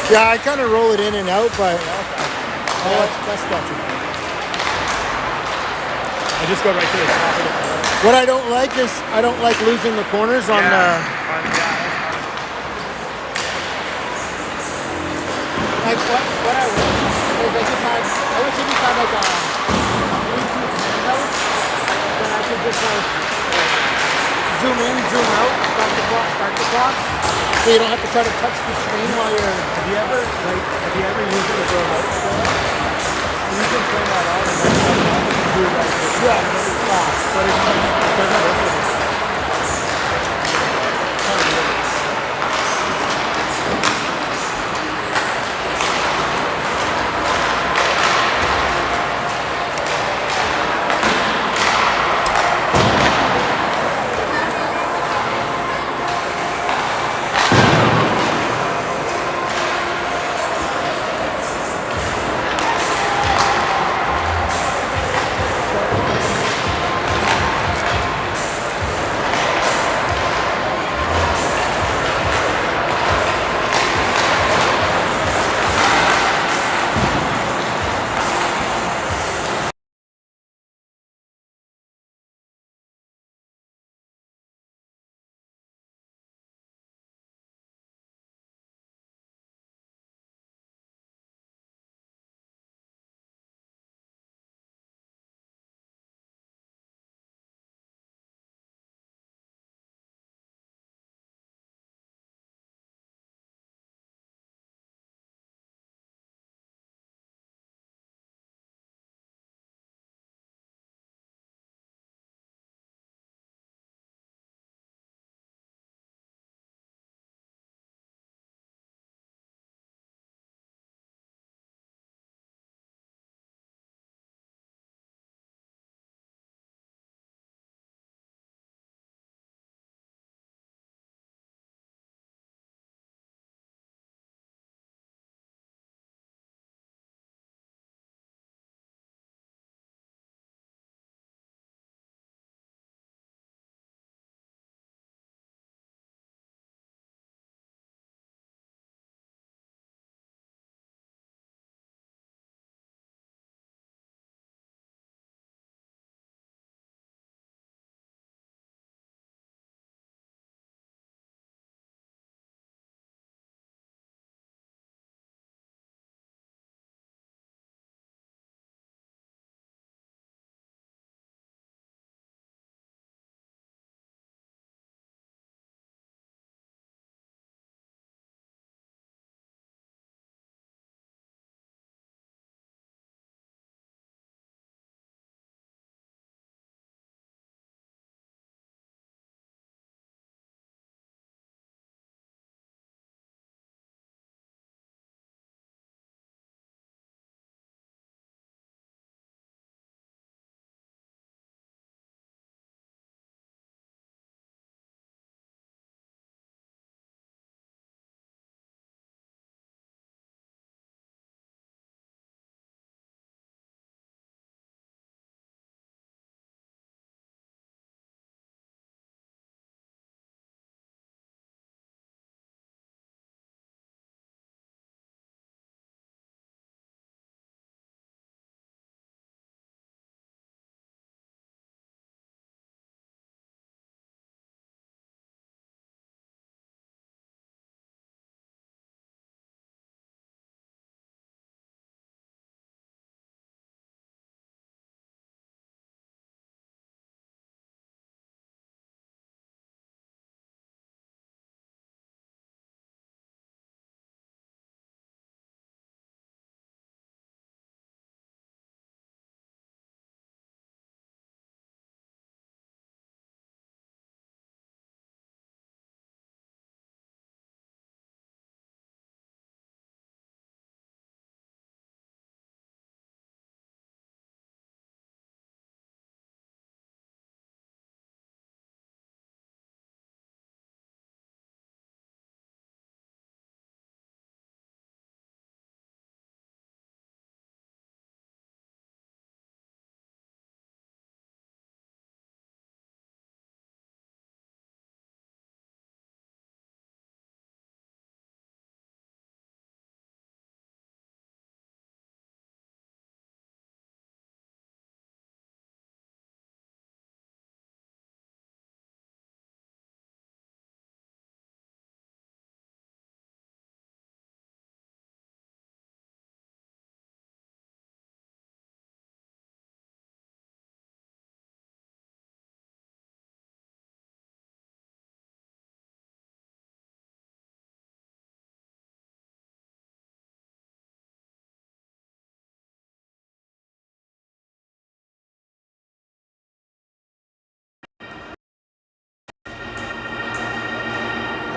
Yeah, I kind of roll it in and out, but that's stretching. I just go right to the top of the board. What I don't like is I don't like losing the corners on the. Like what I wish is I wish I just had like a Bluetooth handout, then I could just like zoom in, zoom out, start the clock, so you don't have to try to touch the screen while you're. Have you ever used it as a remote score? So you can turn that on and then do like this. But it doesn't work with it.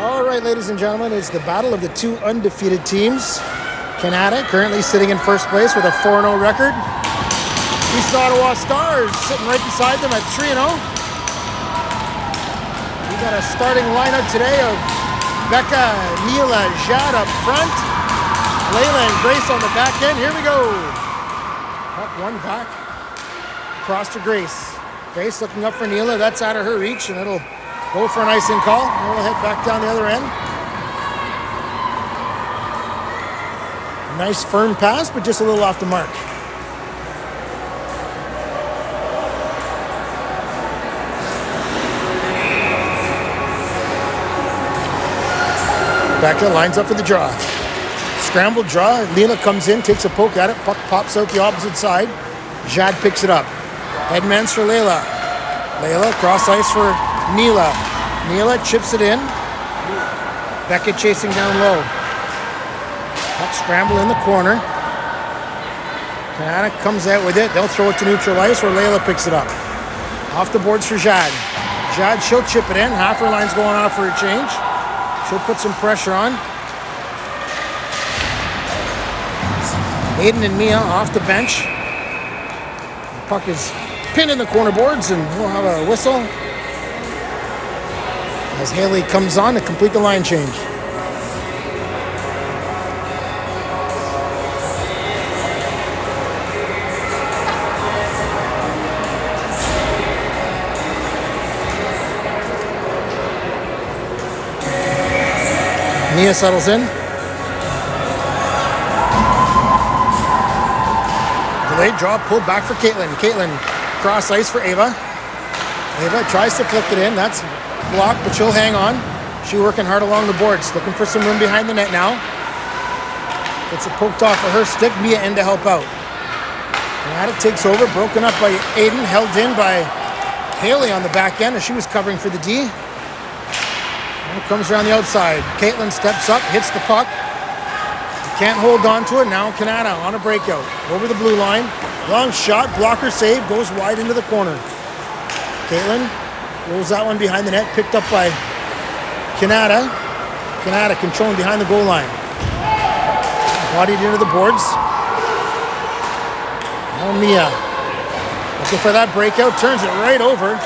All right, ladies and gentlemen, it's the battle of the two undefeated teams. Kanata currently sitting in first place with a 4-0 record. East Ottawa Stars sitting right beside them at 3-0. We got a starting lineup today of Becca, Neela, Jad up front, Layla and Grace on the back end. Here we go. Puck one back, across to Grace. Grace looking up for Neela. That's out of her reach, and it'll go for an icing call. And we'll head back down the other end. Nice firm pass, but just a little off the mark. Becca lines up for the draw. Scrambled draw. Neela comes in, takes a poke at it. Puck pops out the opposite side. Jad picks it up. Headmans for Layla. Layla cross ice for Neela. Neela chips it in. Becca chasing down low. Puck scramble in the corner. Kanata comes out with it. They'll throw it to neutral ice where Layla picks it up. Off the boards for Jad. Jad, she'll chip it in. Half her line's going off for a change. She'll put some pressure on. Aiden and Mia off the bench. The puck is pinned in the corner boards, and we'll have a whistle as Haley comes on to complete the line change. Mia settles in. Delayed draw, pulled back for Caitlin. Caitlin cross ice for Ava. Ava tries to flip it in. That's blocked, but she'll hang on. She working hard along the boards, looking for some room behind the net now. Gets it poked off of her stick. Mia in to help out. Kanata takes over, broken up by Aiden, held in by Haley on the back end as she was covering for the D. Comes around the outside. Caitlin steps up, hits the puck. Can't hold on to it. Now Kanata on a breakout. Over the blue line. Long shot, blocker save, goes wide into the corner. Caitlin rolls that one behind the net, picked up by Kanata. Kanata controlling behind the goal line. Bodied into the boards. Now Mia. Looking for that breakout, turns it right over.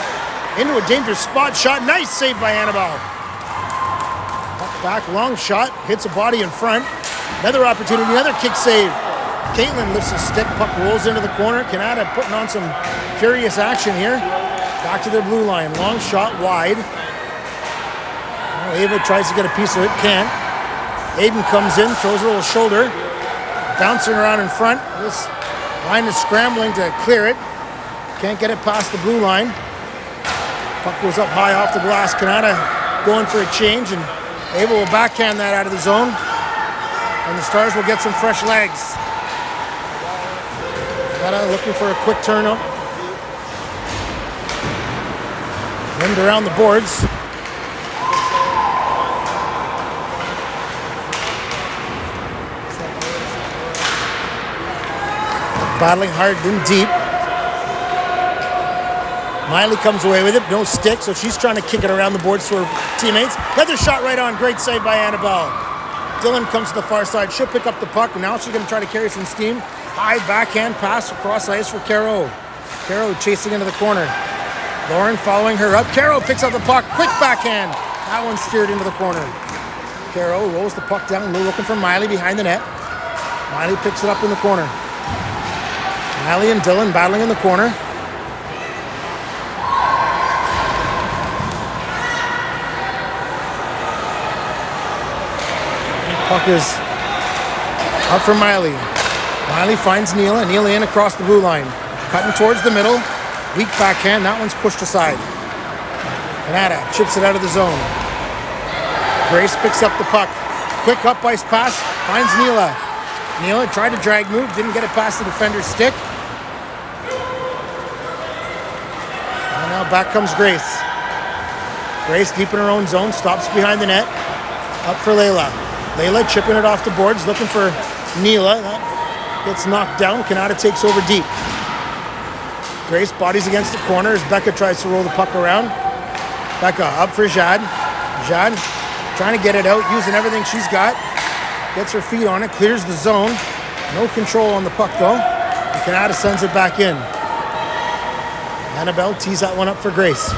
Into a dangerous spot shot. Nice save by Annabelle. Back, long shot, hits a body in front. Another opportunity, another kick save. Caitlin lifts a stick, puck rolls into the corner. Kanata putting on some furious action here. Back to their blue line, long shot wide. Well, Ava tries to get a piece of it, can't. Aiden comes in, throws a little shoulder. Bouncing around in front. This line is scrambling to clear it. Can't get it past the blue line. Puck goes up high off the glass. Kanata going for a change, and Ava will backhand that out of the zone, and the Stars will get some fresh legs. Kanata looking for a quick turn up. Rimmed around the boards. Battling hard and deep. Miley comes away with it, no stick, so she's trying to kick it around the boards to her teammates. Another shot right on, great save by Annabelle. Dylan comes to the far side, she'll pick up the puck, and now she's going to try to carry some steam. High backhand pass across ice for Caro. Caro chasing into the corner. Lauren following her up. Caro picks up the puck, quick backhand. That one steered into the corner. Caro rolls the puck down, looking for Miley behind the net. Miley picks it up in the corner. Miley and Dylan battling in the corner. Puck is up for Miley. Miley finds Neela. Neela in across the blue line. Cutting towards the middle. Weak backhand. That one's pushed aside. Kanata chips it out of the zone. Grace picks up the puck. Quick up ice pass. Finds Neela. Neela tried to drag move. Didn't get it past the defender's stick. And now back comes Grace. Grace deep in her own zone. Stops behind the net. Up for Layla. Layla chipping it off the boards, looking for Neela. That gets knocked down. Kanata takes over deep. Grace bodies against the corner as Becca tries to roll the puck around. Becca up for Jad. Jad trying to get it out, using everything she's got. Gets her feet on it, clears the zone. No control on the puck though. And Kanata sends it back in. Annabelle tees that one up for Grace.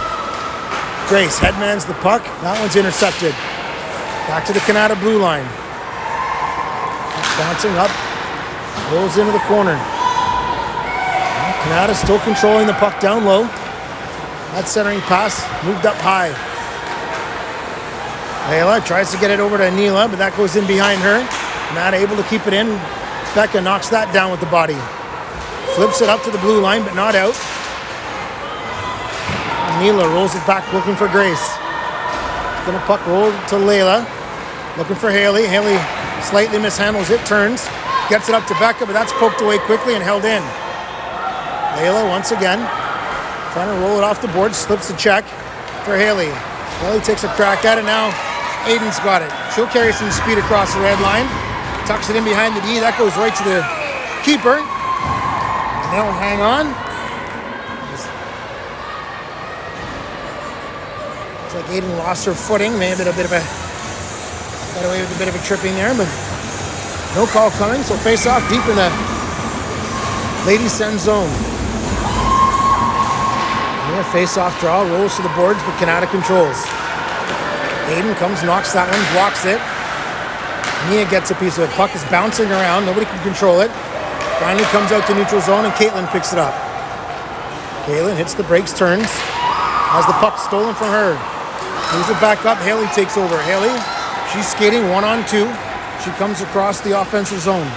Grace headmans the puck. That one's intercepted. Back to the Kanata blue line. Bouncing up. Rolls into the corner. Kanata still controlling the puck down low. That centering pass moved up high. Layla tries to get it over to Neela, but that goes in behind her. Not able to keep it in. Becca knocks that down with the body. Flips it up to the blue line, but not out. Neela rolls it back, looking for Grace. Then a puck roll to Layla, looking for Haley. Haley slightly mishandles it, turns, gets it up to Becca, but that's poked away quickly and held in. Layla once again trying to roll it off the board, slips the check for Haley. Haley takes a crack at it now. Aiden's got it. She'll carry some speed across the red line. Tucks it in behind the D. That goes right to the keeper. And they'll hang on. Looks like Aiden lost her footing. Maybe got away with a bit of a tripping there, but no call coming. So face off deep in the ladies' send zone. Yeah, face off draw, rolls to the boards, but Kanata controls. Aiden comes, knocks that one, blocks it. Mia gets a piece of it. Puck is bouncing around. Nobody can control it. Finally comes out to neutral zone, and Caitlin picks it up. Caitlin hits the brakes, turns. Has the puck stolen from her. Moves it back up. Haley takes over. Haley, she's skating 1-on-2. She comes across the offensive zone.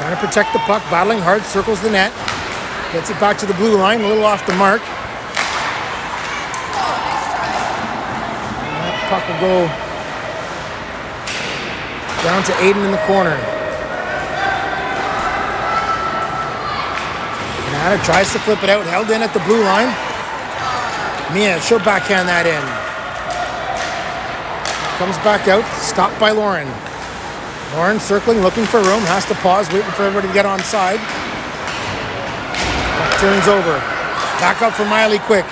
Trying to protect the puck, battling hard, circles the net. Gets it back to the blue line, a little off the mark. Puck will go down to Aiden in the corner. Kanata tries to flip it out, held in at the blue line. Mia, she'll backhand that in. Comes back out, stopped by Lauren. Lauren circling, looking for room, has to pause, waiting for everybody to get on side. Puck turns over. Back up for Miley quick.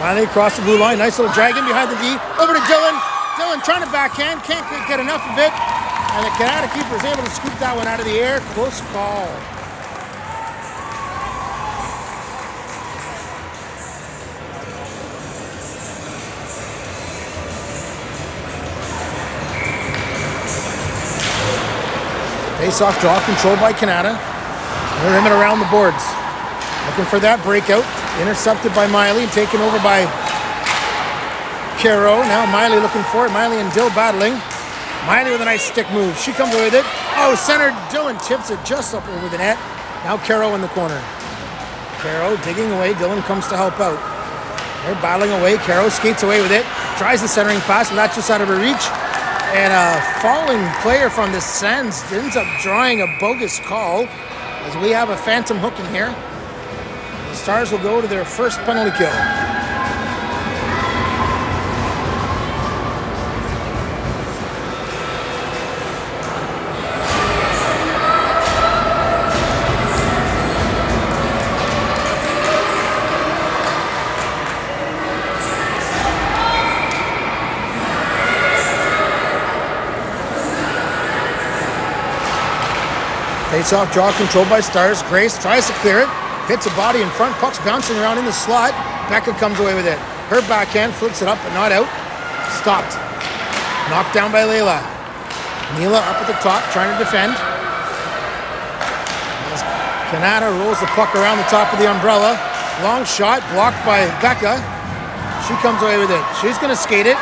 Miley across the blue line, nice little drag in behind the D. Over to Dylan. Dylan trying to backhand, can't get enough of it. And the Kanata keeper is able to scoop that one out of the air. Close call. Face-off draw controlled by Kanata. They're in and around the boards. Looking for that breakout. Intercepted by Miley, taken over by Caro. Now Miley looking for it. Miley and Dill battling. Miley with a nice stick move. She comes away with it. Oh, centered. Dylan tips it just up over the net. Now Caro in the corner. Caro digging away. Dylan comes to help out. They're battling away. Caro skates away with it. Tries the centering pass, but that's just out of her reach. And a falling player from the Sens ends up drawing a bogus call as we have a phantom hook in here. The Stars will go to their first penalty kill. Face-off draw controlled by Stars. Grace tries to clear it. Hits a body in front. Puck's bouncing around in the slot. Becca comes away with it. Her backhand flips it up, but not out. Stopped. Knocked down by Layla. Neela up at the top, trying to defend. As Kanata rolls the puck around the top of the umbrella. Long shot, blocked by Becca. She comes away with it. She's going to skate it.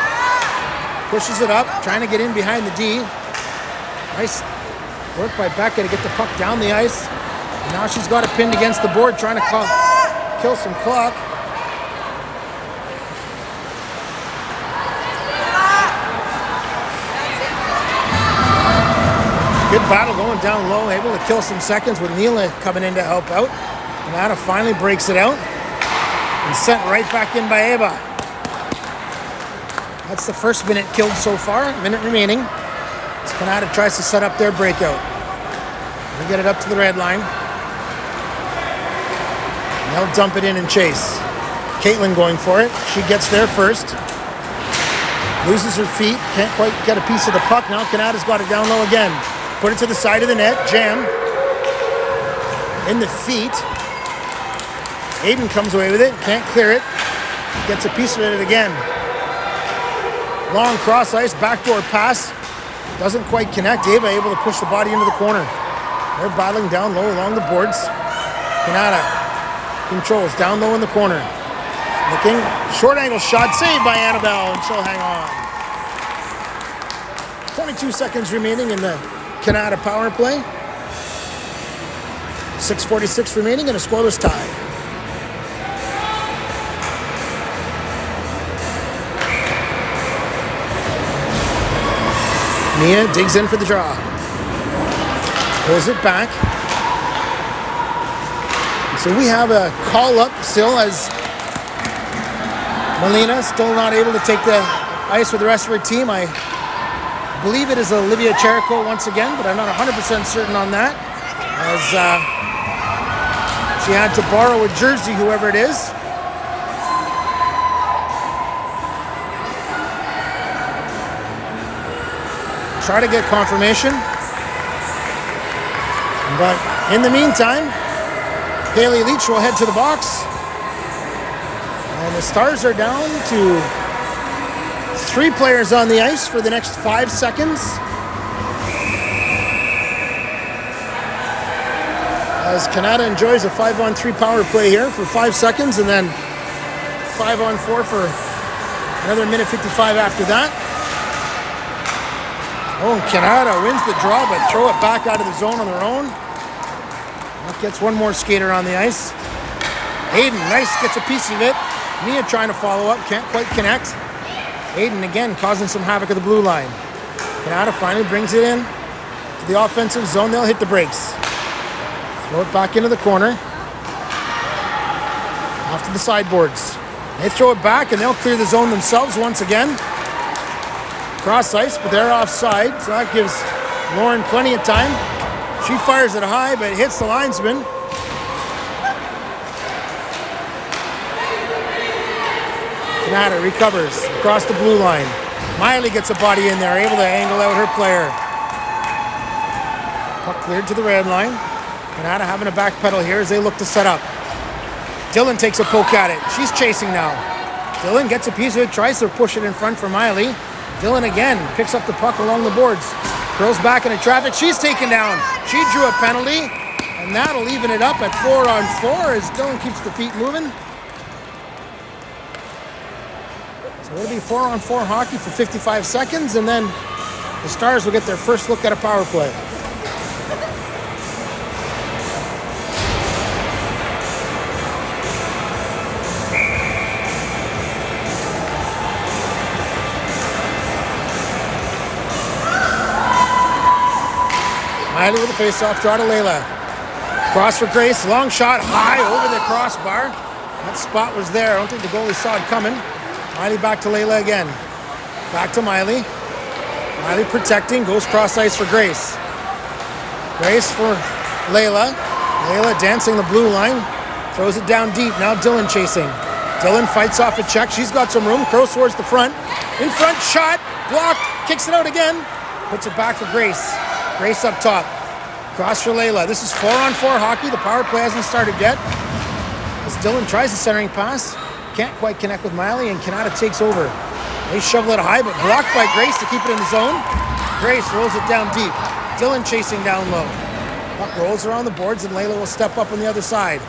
Pushes it up, trying to get in behind the D. Nice work by Becca to get the puck down the ice. And now she's got it pinned against the board, trying to kill some clock. Good battle going down low, able to kill some seconds with Neela coming in to help out. Kanata finally breaks it out and sent right back in by Eva. That's the first minute killed so far, a minute remaining. As Kanata tries to set up their breakout. They get it up to the red line. And they'll dump it in and chase. Caitlin going for it. She gets there first. Loses her feet. Can't quite get a piece of the puck. Now Kanata's got it down low again. Put it to the side of the net. Jam. In the feet. Aiden comes away with it. Can't clear it. Gets a piece of it again. Long cross ice. Backdoor pass. Doesn't quite connect. Ava able to push the body into the corner. They're battling down low along the boards. Kanata controls down low in the corner. Looking. Short angle shot. Saved by Annabelle. And she'll hang on. 22 seconds remaining in the Kanata power play. 6:46 remaining and a scoreless tie. Mia digs in for the draw. Pulls it back. So we have a call up still as Melina still not able to take the ice with the rest of her team. I believe it is Olivia Cherico once again, but I'm not 100% certain on that. As she had to borrow a jersey, whoever it is. Try to get confirmation. But in the meantime, Haley Leach will head to the box. And the Stars are down to 3 players on the ice for the next 5 seconds. As Kanata enjoys a 5-on-3 power play here for 5 seconds and then 5-on-4 for another minute 55 after that. Oh, Kanata wins the draw, but throw it back out of the zone on their own. That gets one more skater on the ice. Aiden, nice, gets a piece of it. Mia trying to follow up, can't quite connect. Aiden again causing some havoc at the blue line. Kanata finally brings it in to the offensive zone. They'll hit the brakes. Throw it back into the corner. Off to the sideboards. They throw it back and they'll clear the zone themselves once again. Cross ice, but they're offside, so that gives Lauren plenty of time. She fires it high, but it hits the linesman. Kanata recovers across the blue line. Miley gets a body in there, able to angle out her player. Puck cleared to the red line. Kanata having a backpedal here as they look to set up. Dylan takes a poke at it. She's chasing now. Dylan gets a piece of it, tries to push it in front for Miley. Dylan again picks up the puck along the boards. Curls back into traffic. She's taken down. She drew a penalty, and that'll even it up at 4-on-4 as Dylan keeps the feet moving. So it'll be 4-on-4 hockey for 55 seconds, and then the Stars will get their first look at a power play. Miley with a face-off, draw to Layla. Cross for Grace, long shot, high over the crossbar. That spot was there. I don't think the goalie saw it coming. Miley back to Layla again. Back to Miley. Miley protecting, goes cross ice for Grace. Grace for Layla. Layla dancing the blue line, throws it down deep. Now Dylan chasing. Dylan fights off a check. She's got some room. Curls towards the front. In front, shot, blocked, kicks it out again. Puts it back for Grace. Grace up top. Cross for Layla. This is 4-on-4 hockey. The power play hasn't started yet. As Dylan tries the centering pass. Can't quite connect with Miley, and Kanata takes over. They shovel it high, but blocked by Grace to keep it in the zone. Grace rolls it down deep. Dylan chasing down low. Puck rolls around the boards, and Layla will step up on the other side.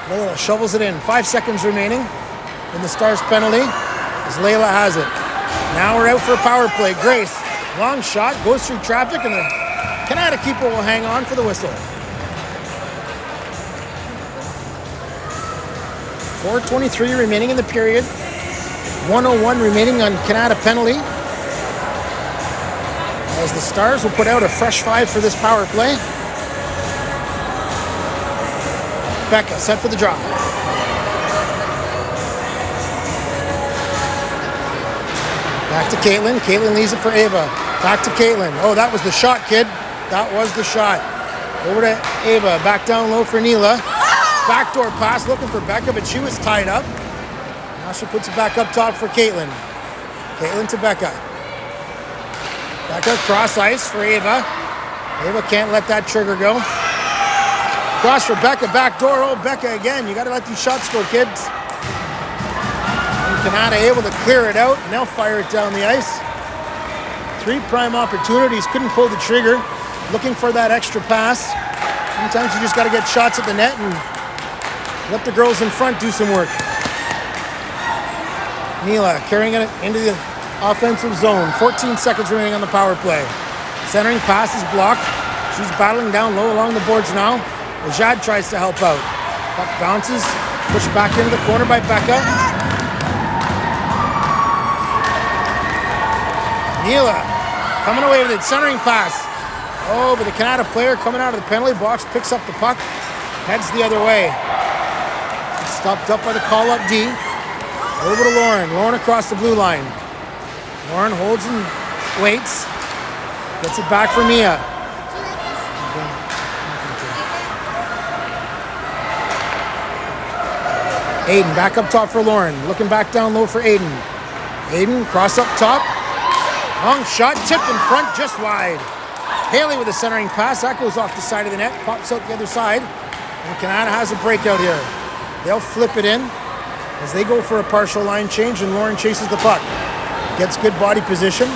Layla shovels it in. 5 seconds remaining in the Stars penalty as Layla has it. Now we're out for a power play. Grace, long shot, goes through traffic, and the Kanata keeper will hang on for the whistle. 4:23 remaining in the period. 1:01 remaining on Kanata penalty. As the Stars will put out a fresh 5 for this power play. Becca set for the drop. Back to Caitlin. Caitlin leaves it for Ava. Back to Caitlin. Oh, that was the shot, kid. That was the shot. Over to Ava. Back down low for Neela. Backdoor pass looking for Becca, but she was tied up. Now she puts it back up top for Caitlin. Caitlin to Becca. Becca cross ice for Ava. Ava can't let that trigger go. Cross for Becca, back door. Oh, Becca again. You got to let these shots go, kids. And Kanata able to clear it out, and they'll fire it down the ice. 3 prime opportunities, couldn't pull the trigger. Looking for that extra pass. Sometimes you just got to get shots at the net and let the girls in front do some work. Mila carrying it into the offensive zone. 14 seconds remaining on the power play. Centering pass is blocked. She's battling down low along the boards now. Jad tries to help out. Puck bounces, pushed back into the corner by Becca. Mila coming away with it, centering pass. Oh, but the Kanata player coming out of the penalty box picks up the puck, heads the other way. Stopped up by the call-up D. Over to Lauren. Lauren across the blue line. Lauren holds and waits. Gets it back for Mia. Aiden back up top for Lauren. Looking back down low for Aiden. Aiden cross up top. Long shot, tipped in front, just wide. Haley with a centering pass. That goes off the side of the net. Pops out the other side. And Kanata has a breakout here. They'll flip it in as they go for a partial line change, and Lauren chases the puck. Gets good body position.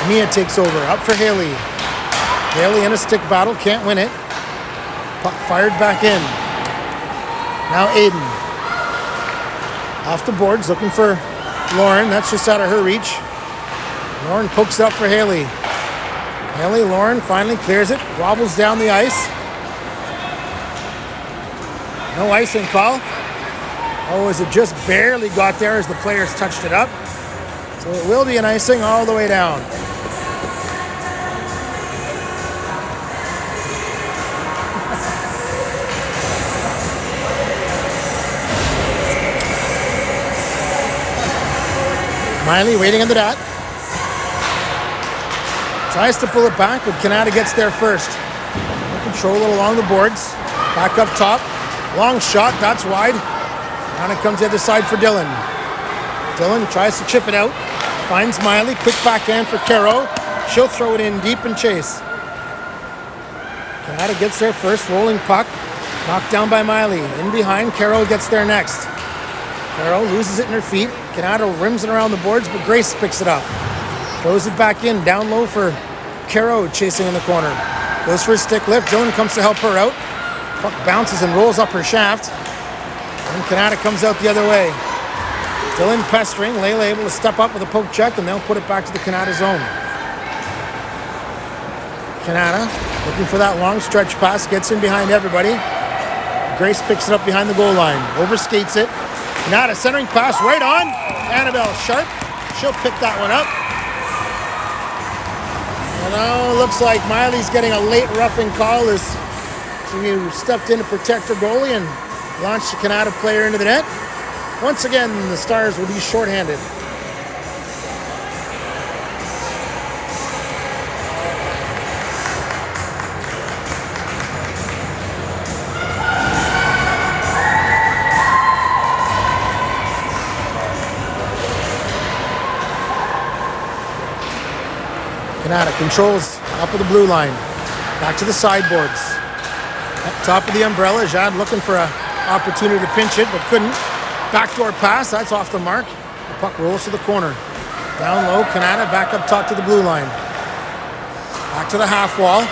Mia takes over. Up for Haley. Haley in a stick battle. Can't win it. Puck fired back in. Now Aiden. Off the boards, looking for Lauren. That's just out of her reach. Lauren pokes it up for Haley. Haley, Lauren finally clears it. Wobbles down the ice. No icing call. Oh, as it just barely got there as the players touched it up. So it will be an icing all the way down. Miley waiting on the dot. Tries to pull it back, but Kanata gets there first. Control it along the boards. Back up top. Long shot, that's wide. And it comes the other side for Dylan. Dylan tries to chip it out. Finds Miley. Quick backhand for Caro. She'll throw it in deep and chase. Kanata gets there first. Rolling puck. Knocked down by Miley. In behind, Caro gets there next. Caro loses it in her feet. Kanata rims it around the boards, but Grace picks it up. Throws it back in, down low for Caro, chasing in the corner. Goes for a stick lift. Dylan comes to help her out. Puck bounces and rolls up her shaft. And Kanata comes out the other way. Dylan pestering. Layla able to step up with a poke check, and they'll put it back to the Kanata zone. Kanata looking for that long stretch pass. Gets in behind everybody. Grace picks it up behind the goal line. Overskates it. Kanata centering pass right on. Annabelle Sharp. She'll pick that one up. And now it looks like Miley's getting a late roughing call as she stepped in to protect her goalie and launched the Kanata player into the net. Once again, the Stars will be shorthanded. Kanata controls up of the blue line. Back to the sideboards. Up top of the umbrella, Jad looking for an opportunity to pinch it, but couldn't. Backdoor pass, that's off the mark. The puck rolls to the corner. Down low, Kanata back up top to the blue line. Back to the half wall.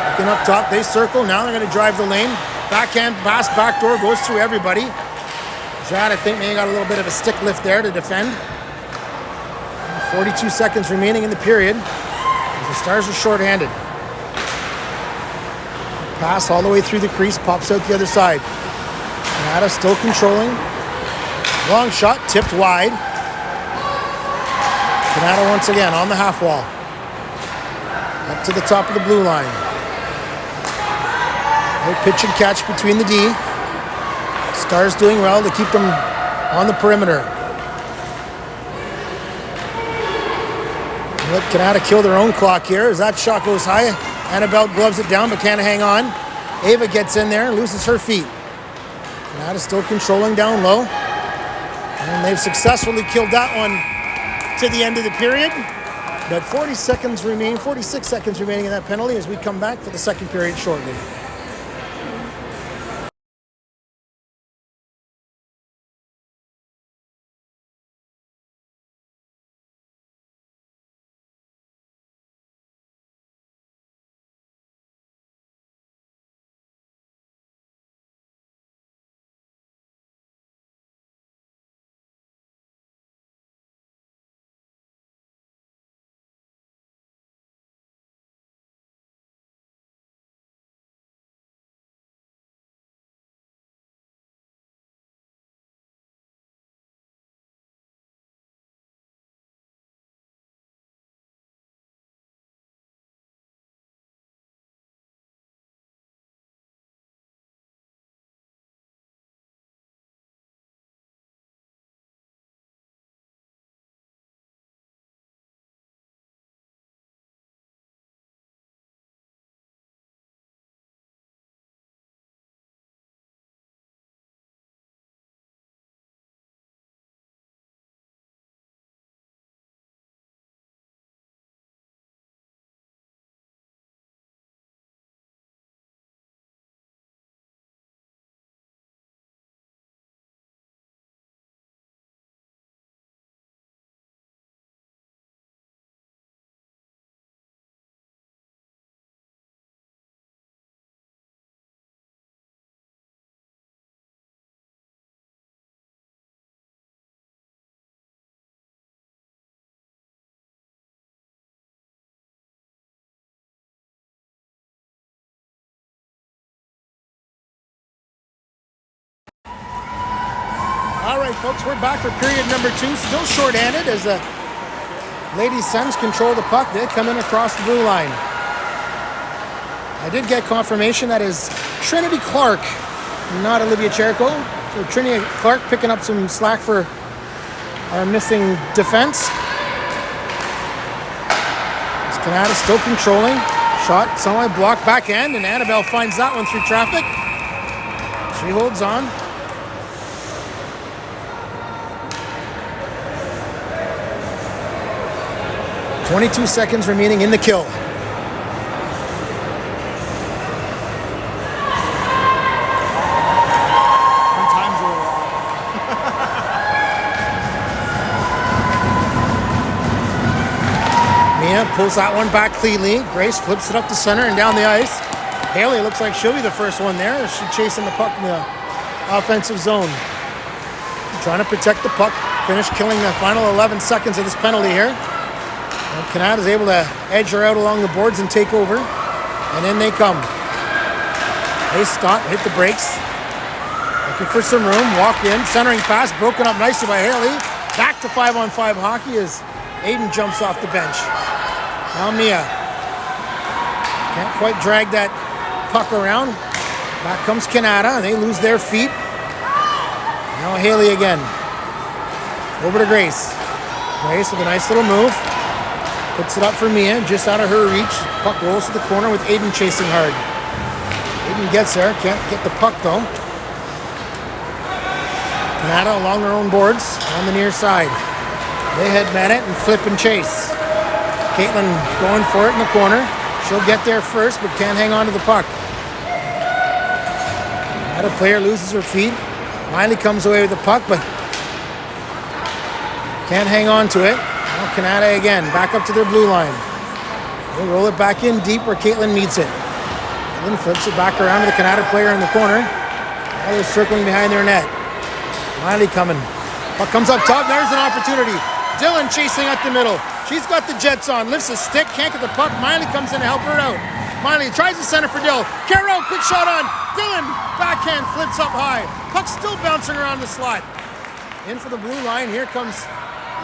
Looking up top, they circle. Now they're going to drive the lane. Backhand pass, backdoor, goes through everybody. Jad, I think, maybe got a little bit of a stick lift there to defend. 42 seconds remaining in the period. The Stars are shorthanded. Pass all the way through the crease, pops out the other side. Kanata still controlling. Long shot, tipped wide. Kanata once again on the half wall. Up to the top of the blue line. No pitch and catch between the D. Stars doing well to keep them on the perimeter. Let Kanata kill their own clock here as that shot goes high. Annabelle gloves it down but can't hang on. Ava gets in there and loses her feet. Kanata still controlling down low. And they've successfully killed that one to the end of the period. But 46 seconds remaining in that penalty as we come back for the second period shortly. All right, folks, we're back for period number 2. Still short-handed as the Ladies' Sens control the puck. They come in across the blue line. I did get confirmation that is Trinity Clark, not Olivia Cherko. So Trinity Clark picking up some slack for our missing defense. Kanata still controlling. Shot, somewhat blocked backhand, and Annabelle finds that one through traffic. She holds on. .22 seconds remaining in the kill. Time's a little off. Mia pulls that one back cleanly. Grace flips it up the center and down the ice. Haley looks like she'll be the first one there as she's chasing the puck in the offensive zone. Trying to protect the puck. Finish killing the final 11 seconds of this penalty here. And Kanata is able to edge her out along the boards and take over. And in they come. They stop, hit the brakes. Looking for some room, walk in. Centering pass, broken up nicely by Haley. Back to 5-on-5 hockey as Aiden jumps off the bench. Now Mia. Can't quite drag that puck around. Back comes Kanata, and they lose their feet. Now Haley again. Over to Grace. Grace with a nice little move. Puts it up for Mia, just out of her reach. Puck rolls to the corner with Aiden chasing hard. Aiden gets there, can't get the puck though. Kanata along their own boards on the near side. They head man it and flip and chase. Caitlin going for it in the corner. She'll get there first, but can't hang on to the puck. Kanata player loses her feet. Miley comes away with the puck, but can't hang on to it. Now Kanata again, back up to their blue line. They roll it back in deep where Caitlin meets it. Caitlin flips it back around to the Kanata player in the corner. Now they're circling behind their net. Miley coming. Puck comes up top, there's an opportunity. Dylan chasing at the middle. She's got the jets on, lifts a stick, can't get the puck. Miley comes in to help her out. Miley tries to center for Dill. Carroll, quick shot on. Dylan, backhand, flips up high. Puck still bouncing around the slot. In for the blue line, here comes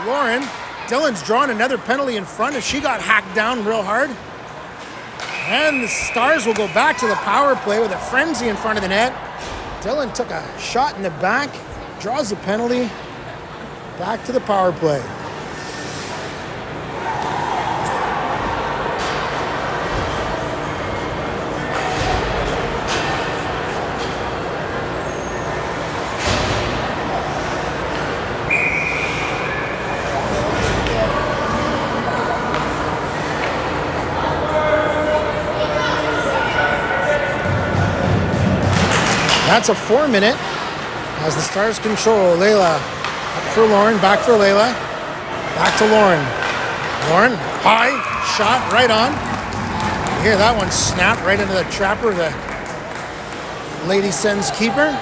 Lauren. Dylan's drawn another penalty in front as she got hacked down real hard. And the Stars will go back to the power play with a frenzy in front of the net. Dylan took a shot in the back, draws a penalty, back to the power play. That's a 4-minute as the Stars control. Layla up for Lauren, back for Layla. Back to Lauren. Lauren, high, shot, right on. You hear that one snap right into the trapper of the Lady Sens keeper.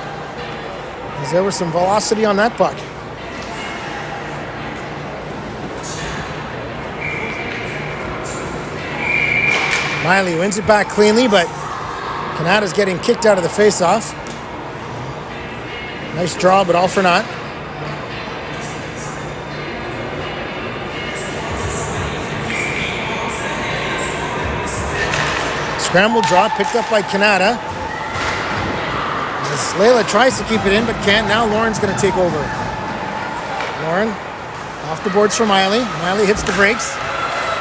As there was some velocity on that puck. Miley wins it back cleanly, but Kanata's getting kicked out of the face-off. Nice draw, but all for naught. Scramble draw picked up by Kanata. As Layla tries to keep it in, but can't. Now Lauren's going to take over. Lauren off the boards for Miley. Miley hits the brakes.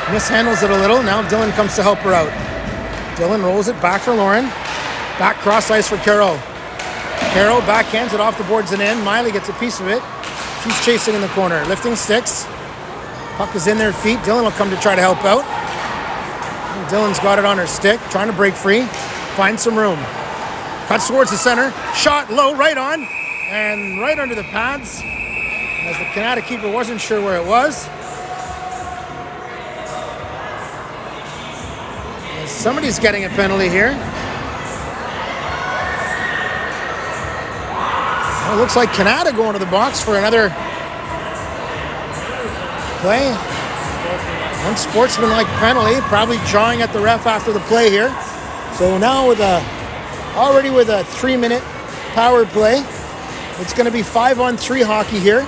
Mishandles it a little. Now Dylan comes to help her out. Dylan rolls it back for Lauren. Back cross ice for Carol. Carol backhands it off the boards and in. Miley gets a piece of it. She's chasing in the corner. Lifting sticks. Puck is in their feet. Dylan will come to try to help out. And Dylan's got it on her stick. Trying to break free. Find some room. Cuts towards the center. Shot low, right on. And right under the pads. As the Kanata keeper wasn't sure where it was. As somebody's getting a penalty here. Well, it looks like Kanata going to the box for another play. Unsportsmanlike penalty. Probably jawing at the ref after the play here. So now already with a 3-minute power play. It's going to be 5-on-3 hockey here.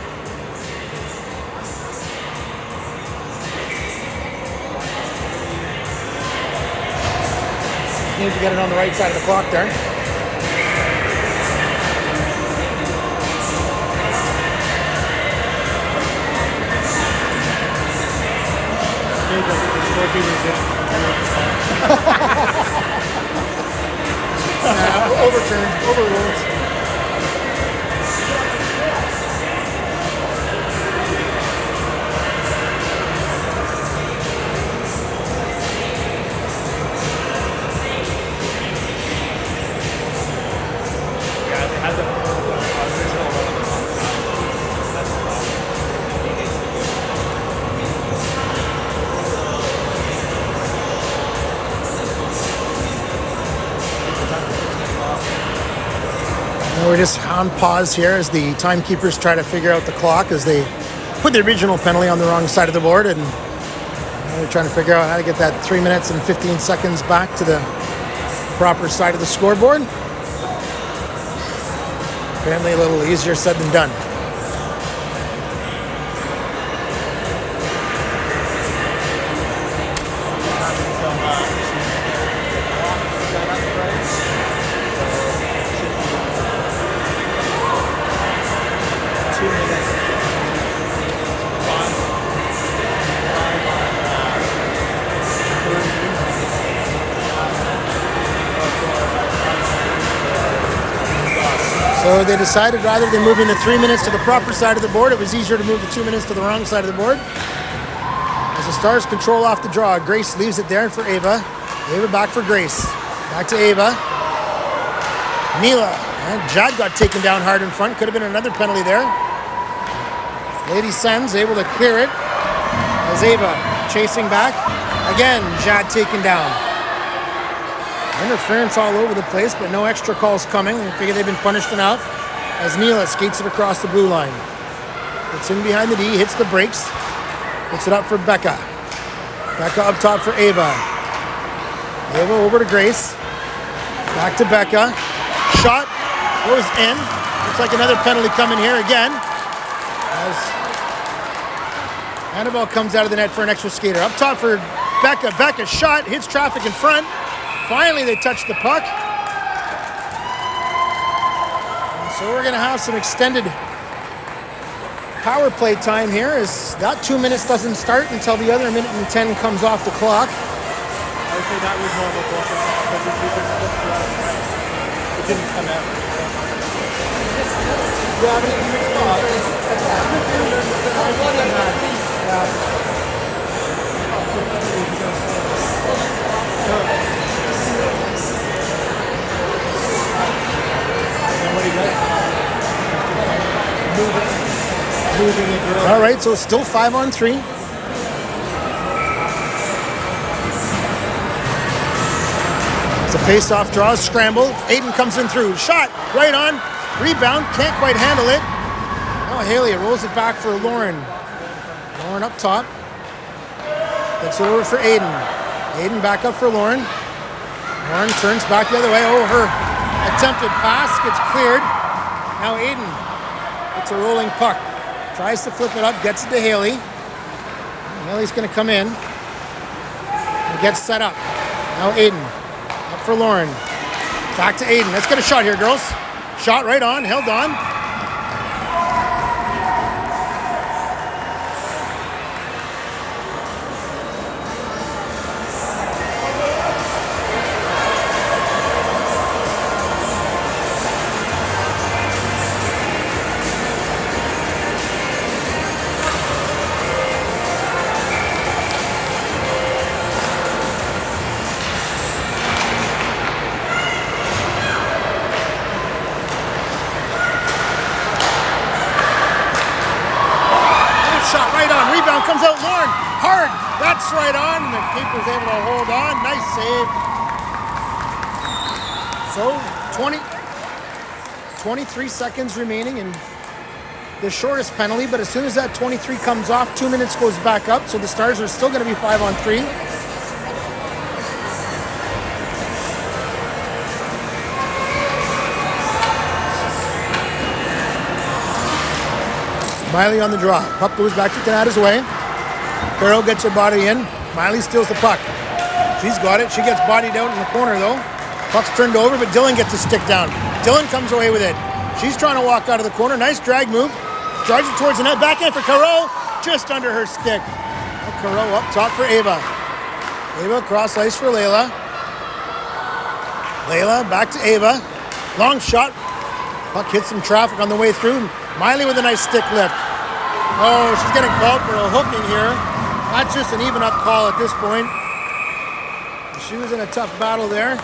Need to get it on the right side of the clock there. Overturned, overruled. We're just on pause here as the timekeepers try to figure out the clock as they put the original penalty on the wrong side of the board, and they're trying to figure out how to get that 3 minutes and 15 seconds back to the proper side of the scoreboard. Apparently a little easier said than done. So they decided rather than moving the 3 minutes to the proper side of the board, it was easier to move the 2 minutes to the wrong side of the board. As the Stars control off the draw, Grace leaves it there for Ava. Ava back for Grace. Back to Ava. Mila. And Jad got taken down hard in front. Could have been another penalty there. Lady Sens able to clear it. As Ava chasing back. Again, Jad taken down. Interference all over the place, but no extra calls coming. I figure they've been punished enough as Mila skates it across the blue line. It's in behind the D, hits the brakes, puts it up for Becca. Becca up top for Ava. Ava over to Grace. Back to Becca. Shot goes in. Looks like another penalty coming here again. As Annabelle comes out of the net for an extra skater. Up top for Becca. Becca shot, hits traffic in front. Finally, they touch the puck. And so we're going to have some extended power play time here as that 2 minutes doesn't start until the other minute and 10 comes off the clock. I would say that was more of a bullshit because it didn't come out. Yeah, but it mixed All right, so still 5-on-3. It's a face-off draw, scramble. Aiden comes in through. Shot, right on. Rebound, can't quite handle it. Now Haley rolls it back for Lauren. Lauren up top. Gets it over for Aiden. Aiden back up for Lauren. Lauren turns back the other way. Oh, her attempted pass gets cleared. Now Aiden gets a rolling puck. Tries to flip it up, gets it to Haley. Haley's going to come in and gets set up. Now Aiden. Up for Lauren. Back to Aiden. Let's get a shot here, girls. Shot right on, held on. Comes out Lauren, hard, that's right on, and the keeper's able to hold on, nice save. So 23 seconds remaining and the shortest penalty, but as soon as that 23 comes off, 2 minutes goes back up, so the Stars are still going to be 5-on-3. Miley on the draw. Puck goes back to Kanata's way. Carol gets her body in. Miley steals the puck. She's got it. She gets bodied out in the corner, though. Puck's turned over, but Dylan gets a stick down. Dylan comes away with it. She's trying to walk out of the corner. Nice drag move. Drives it towards the net. Backhand for Carol. Just under her stick. Now Carol up top for Ava. Ava cross ice for Layla. Layla back to Ava. Long shot. Puck hits some traffic on the way through. Miley with a nice stick lift. Oh, she's getting called for a hooking here. That's just an even up call at this point. She was in a tough battle there.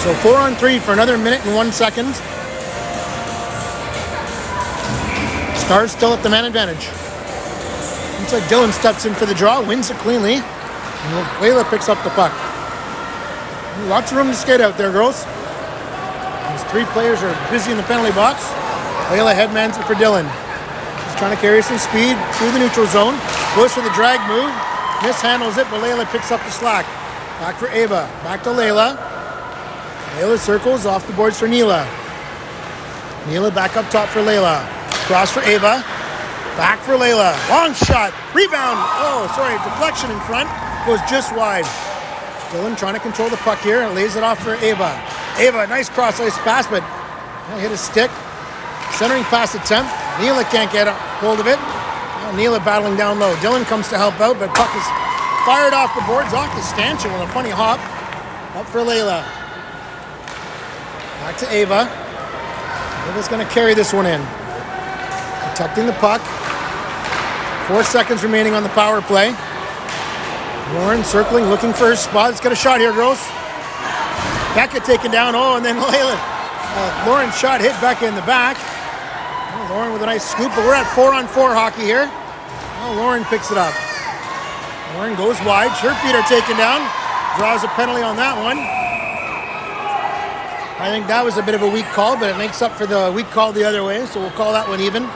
So 4-on-3 for another minute and 1 second. Stars still at the man advantage. Looks like Dylan steps in for the draw, wins it cleanly. And Layla picks up the puck. Lots of room to skate out there, girls. These three players are busy in the penalty box. Layla headmans it for Dylan. She's trying to carry some speed through the neutral zone. Goes for the drag move. Mishandles it, but Layla picks up the slack. Back for Ava. Back to Layla. Layla circles off the boards for Neela. Neela back up top for Layla. Cross for Ava. Back for Layla. Long shot. Rebound. Oh, sorry. Deflection in front. Goes just wide. Dylan trying to control the puck here and lays it off for Ava. Ava, nice cross ice pass, but hit a stick. Centering pass attempt. Neela can't get a hold of it. Neela battling down low. Dylan comes to help out, but puck is fired off the boards, off the stanchion with a funny hop. Up for Layla. Back to Ava. Ava's going to carry this one in. Protecting the puck. 4 seconds remaining on the power play. Lauren circling, looking for her spot. Let's get a shot here, girls. Becca taken down. Oh, and then Layla. Lauren's shot hit Becca in the back. Oh, Lauren with a nice scoop, but we're at 4-on-4 hockey here. Oh, Lauren picks it up. Lauren goes wide. Her feet are taken down. Draws a penalty on that one. I think that was a bit of a weak call, but it makes up for the weak call the other way, so we'll call that one even.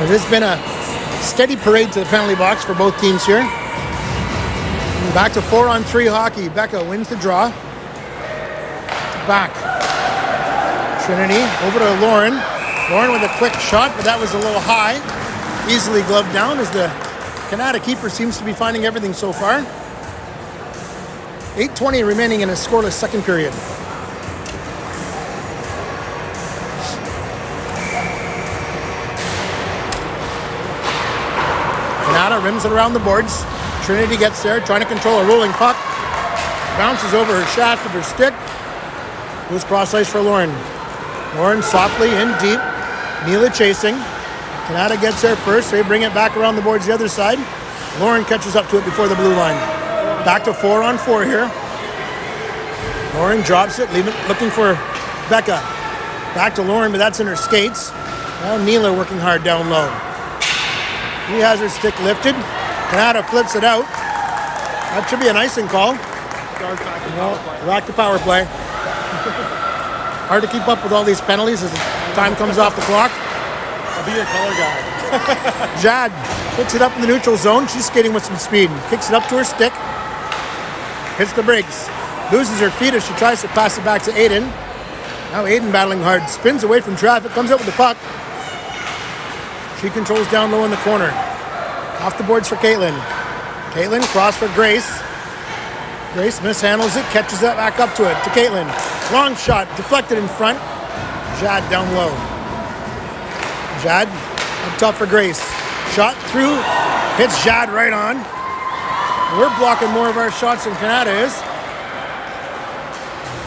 There's been a steady parade to the penalty box for both teams here. And back to 4-on-3 hockey. Becca wins the draw. Back. Trinity over to Lauren. Lauren with a quick shot, but that was a little high. Easily gloved down as the Kanata keeper seems to be finding everything so far. 8:20 remaining in a scoreless second period. Kanata rims it around the boards. Trinity gets there, trying to control a rolling puck. Bounces over her shaft of her stick. Goes cross ice for Lauren. Lauren softly in deep. Neela chasing. Kanata gets there first. They bring it back around the boards the other side. Lauren catches up to it before the blue line. Back to 4-on-4 here. Lauren drops it, looking for Becca. Back to Lauren, but that's in her skates. Now Neela working hard down low. He has her stick lifted. Kanata flips it out. That should be an icing call. Back to power play. Hard to keep up with all these penalties as time comes off the clock. I'll be your color guy. Jad picks it up in the neutral zone. She's skating with some speed. Kicks it up to her stick. Hits the brakes. Loses her feet as she tries to pass it back to Aiden. Now Aiden battling hard. Spins away from traffic. Comes out with the puck. She controls down low in the corner. Off the boards for Caitlin. Caitlin cross for Grace. Grace mishandles it. Catches that back up to it. To Caitlin. Long shot. Deflected in front. Jad down low. Jad up top for Grace. Shot through. Hits Jad right on. We're blocking more of our shots than Kanata is.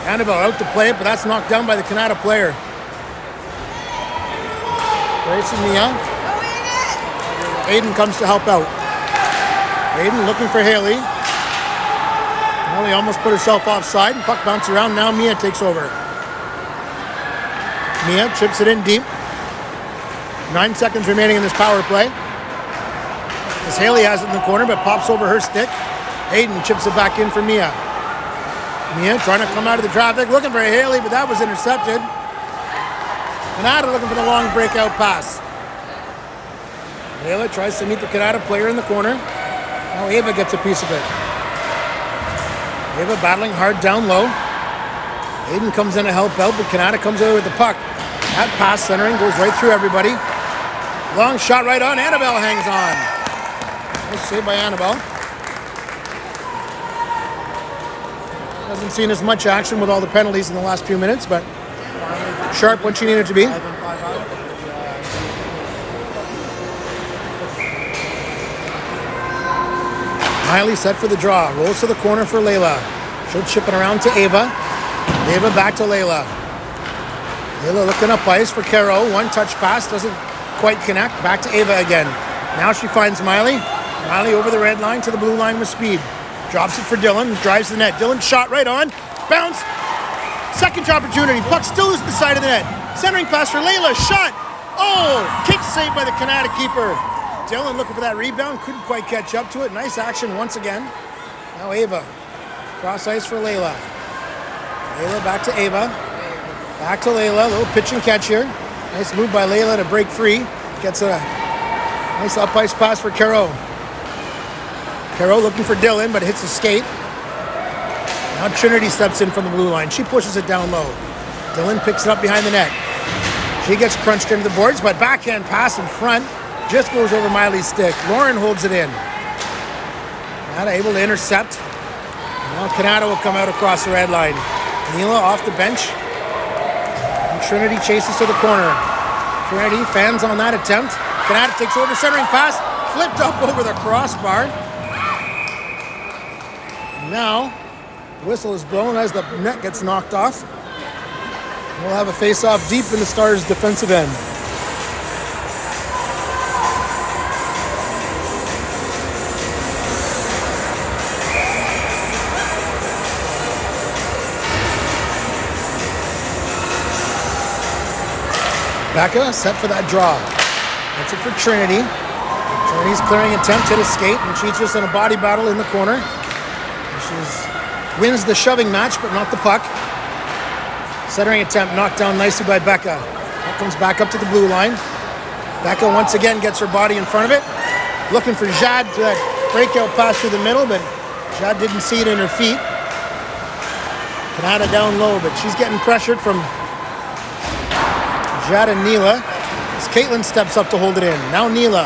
Annabelle out to play it, but that's knocked down by the Kanata player. Grace and Mia. Aiden comes to help out. Aiden looking for Haley. Haley almost put herself offside. Puck bounces around. Now Mia takes over. Mia chips it in deep. 9 seconds remaining in this power play. As Haley has it in the corner, but pops over her stick. Aiden chips it back in for Mia. Mia trying to come out of the traffic, looking for Haley, but that was intercepted. Kanata looking for the long breakout pass. Haley tries to meet the Kanata player in the corner. Now Ava gets a piece of it. Ava battling hard down low. Aiden comes in to help out, but Kanata comes over with the puck. That pass centering goes right through everybody. Long shot right on. Annabelle hangs on. Nice save by Annabelle. Hasn't seen as much action with all the penalties in the last few minutes, but sharp when she needed to be. Miley set for the draw. Rolls to the corner for Layla. She'll chip it around to Ava. Ava back to Layla. Layla looking up ice for Caro. One touch pass. Doesn't quite connect. Back to Ava again. Now she finds Miley. Miley over the red line to the blue line with speed. Drops it for Dylan. Drives the net. Dylan shot right on. Bounce. Second opportunity. Puck still is beside of the net. Centering pass for Layla. Shot. Oh! Kick saved by the Kanata keeper. Dylan looking for that rebound. Couldn't quite catch up to it. Nice action once again. Now Ava. Cross ice for Layla. Layla back to Ava. Back to Layla. Little pitch and catch here. Nice move by Layla to break free. Gets a nice up ice pass for Caro. Caro looking for Dylan, but hits a skate. Now Trinity steps in from the blue line. She pushes it down low. Dylan picks it up behind the net. She gets crunched into the boards, but backhand pass in front. Just goes over Miley's stick. Lauren holds it in. Not able to intercept. Now Kanata will come out across the red line. Neela off the bench. And Trinity chases to the corner. Trinity fans on that attempt. Kanata takes over, centering pass. Flipped up over the crossbar. Now, the whistle is blown as the net gets knocked off. We'll have a face-off deep in the Stars' defensive end. Becca set for that draw. That's it for Trinity. Trinity's clearing attempt, hit a skate, and she's just in a body battle in the corner. She wins the shoving match, but not the puck. Centering attempt knocked down nicely by Becca. That comes back up to the blue line. Becca once again gets her body in front of it. Looking for Jad to that breakout pass through the middle, but Jad didn't see it in her feet. Kanata down low, but she's getting pressured from Jad and Neela. As Caitlin steps up to hold it in. Now Neela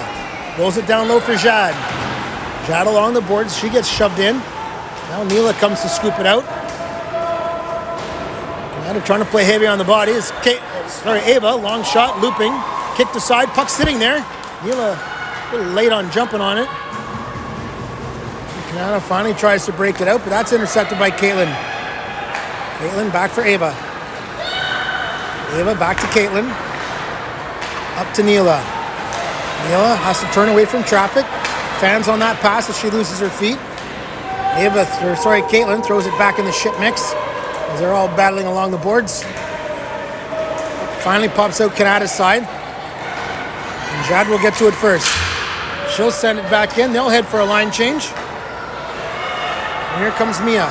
rolls it down low for Jad. Jad along the boards. She gets shoved in. Now Neela comes to scoop it out. Kanata trying to play heavy on the body. Ava, long shot, looping. Kicked aside, puck sitting there. Neela A little late on jumping on it. Kanata finally tries to break it out, but that's intercepted by Caitlin. Caitlin back for Ava. Ava back to Caitlin. Up to Neela. Neela has to turn away from traffic. Fans on that pass as she loses her feet. Caitlin throws it back in the shit mix as they're all battling along the boards. Finally pops out Kanata's side. And Jad will get to it first. She'll send it back in. They'll head for a line change. And here comes Mia.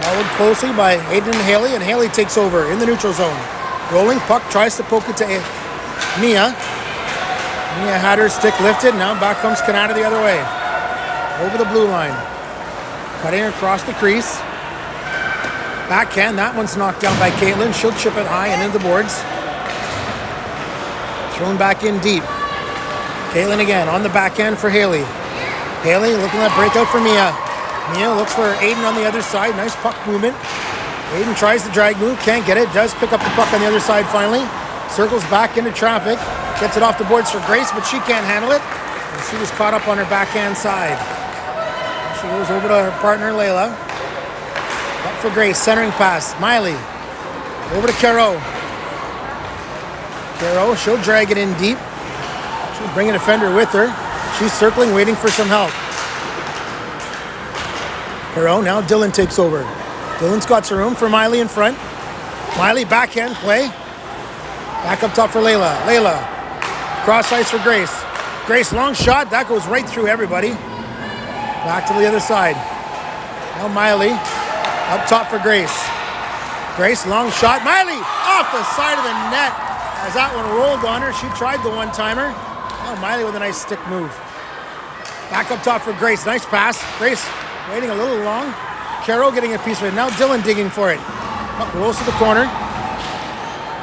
Followed closely by Aiden and Haley takes over in the neutral zone. Rolling puck, tries to poke it to Mia. Mia had her stick lifted. Now back comes Kanata the other way. Over the blue line. Cutting across the crease. Backhand, that one's knocked down by Caitlin. She'll chip it high and into the boards. Thrown back in deep. Caitlin again on the backhand for Haley. Haley looking at breakout for Mia. Mia looks for Aiden on the other side. Nice puck movement. Aiden tries the drag move, can't get it. Does pick up the puck on the other side finally. Circles back into traffic. Gets it off the boards for Grace, but she can't handle it. And she was caught up on her backhand side. She goes over to her partner, Layla. Up for Grace, centering pass. Miley. Over to Caro. Caro, she'll drag it in deep. She'll bring a defender with her. She's circling, waiting for some help. Caro, now Dylan takes over. Dylan's got some room for Miley in front. Miley, backhand play. Back up top for Layla. Layla, cross ice for Grace. Grace, long shot. That goes right through everybody. Back to the other side. Now Miley, up top for Grace. Grace, long shot. Miley, off the side of the net. As that one rolled on her, she tried the one-timer. Now Miley with a nice stick move. Back up top for Grace. Nice pass. Grace waiting a little long. Caro getting a piece of it. Now Dylan digging for it. Puck rolls to the corner.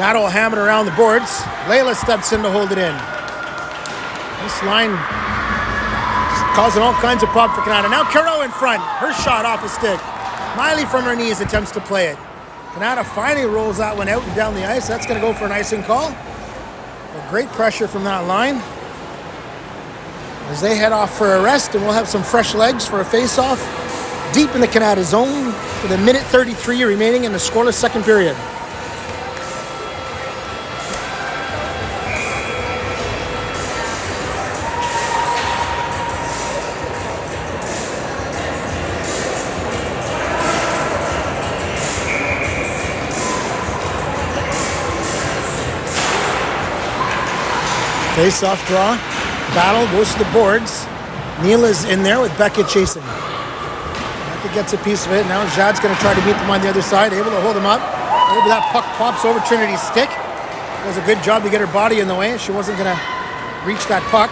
That'll ham it around the boards. Layla steps in to hold it in. This line just causing all kinds of problems for Kanata. Now Caro in front. Her shot off the stick. Miley from her knees attempts to play it. Kanata finally rolls that one out and down the ice. That's going to go for an icing call. But great pressure from that line. As they head off for a rest, and we'll have some fresh legs for a face-off deep in the Kanata zone with a minute 33 remaining in the scoreless second period. Face-off draw. Battle goes to the boards. Neela's in there with Becca chasing. Becca gets a piece of it. Now Jad's going to try to beat them on the other side. Able to hold them up. Maybe that puck pops over Trinity's stick. Does a good job to get her body in the way. She wasn't going to reach that puck.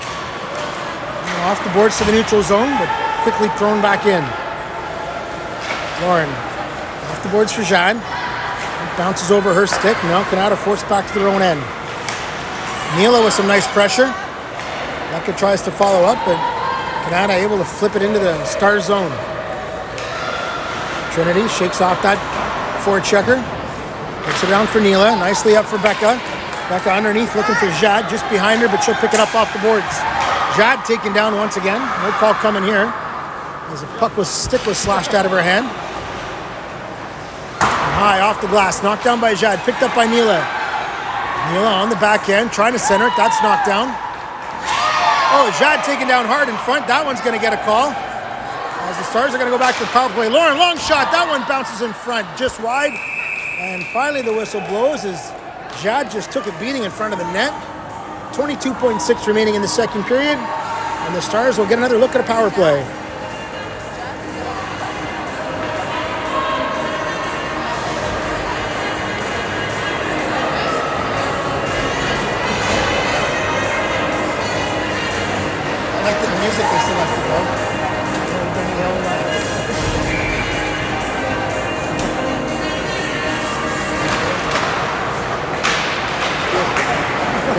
Off the boards to the neutral zone, but quickly thrown back in. Lauren. Off the boards for Jad. Bounces over her stick. Now Kanata forced back to their own end. Neela with some nice pressure. Becca tries to follow up, but Kanata able to flip it into the Stars zone. Trinity shakes off that forechecker. Puts it down for Neela. Nicely up for Becca. Becca underneath looking for Jad just behind her, but she'll pick it up off the boards. Jad taken down once again. No call coming here. As a stick was slashed out of her hand. And high off the glass. Knocked down by Jad. Picked up by Neela. Neela on the backhand, trying to center it. That's knocked down. Oh, Jad taken down hard in front. That one's going to get a call. As the Stars are going to go back to the power play. Lauren, long shot. That one bounces in front, just wide. And finally the whistle blows as Jad just took a beating in front of the net. 22.6 remaining in the second period. And the Stars will get another look at a power play. I like the music they selected though.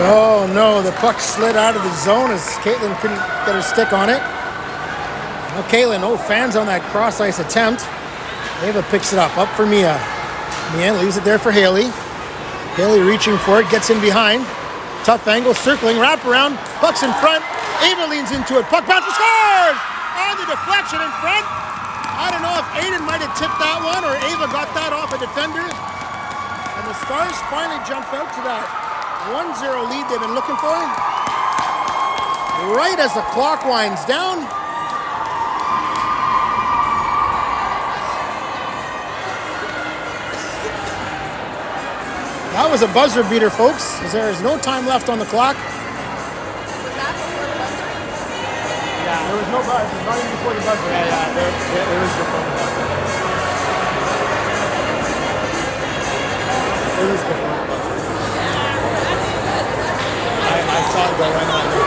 Oh no, the puck slid out of the zone as Caitlin couldn't get her stick on it. Now Caitlin, fans on that cross ice attempt. Ava picks it up for Mia. Mia leaves it there for Haley. Haley reaching for it, gets in behind. Tough angle, circling, wrap around. Puck's in front. Ava leans into it. Puck bounces, scores! On the deflection in front. I don't know if Aiden might have tipped that one or Ava got that off a defender. And the Stars finally jump out to that 1-0 lead they've been looking for. Right as the clock winds down. That was a buzzer beater, folks, as there is no time left on the clock. Was that before the buzzer? Yeah, there was no buzzer. It was not even before the buzzer. Yeah, it was before the buzzer. It was before the buzzer. I saw it go in on the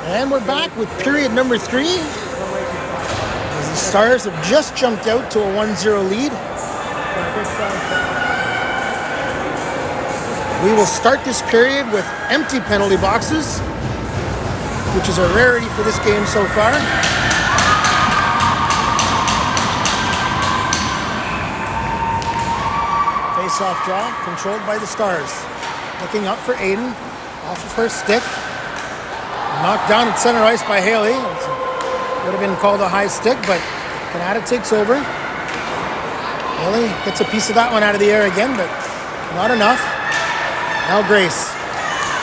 And we're back with period number 3. As the Stars have just jumped out to a 1-0 lead. We will start this period with empty penalty boxes, which is a rarity for this game so far. Face-off draw, controlled by the Stars. Looking up for Aiden, off of her stick. Knocked down at center ice by Haley. Would have been called a high stick, but Kanata takes over. Haley gets a piece of that one out of the air again, but not enough. Now Grace.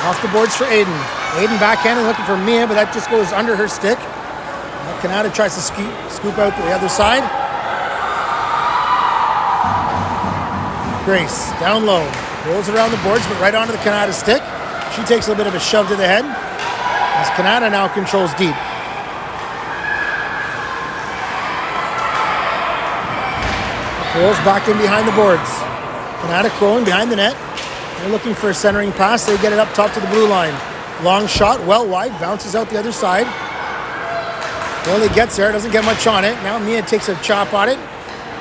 Off the boards for Aiden. Aiden backhanding, looking for Mia, but that just goes under her stick. Now Kanata tries to scoop out the other side. Grace, down low. Rolls around the boards, but right onto the Kanata stick. She takes a little bit of a shove to the head. As Kanata now controls deep. Rolls back in behind the boards. Kanata crawling behind the net. They're looking for a centering pass. They get it up top to the blue line. Long shot, well wide, bounces out the other side. Haley gets there, doesn't get much on it. Now Mia takes a chop on it.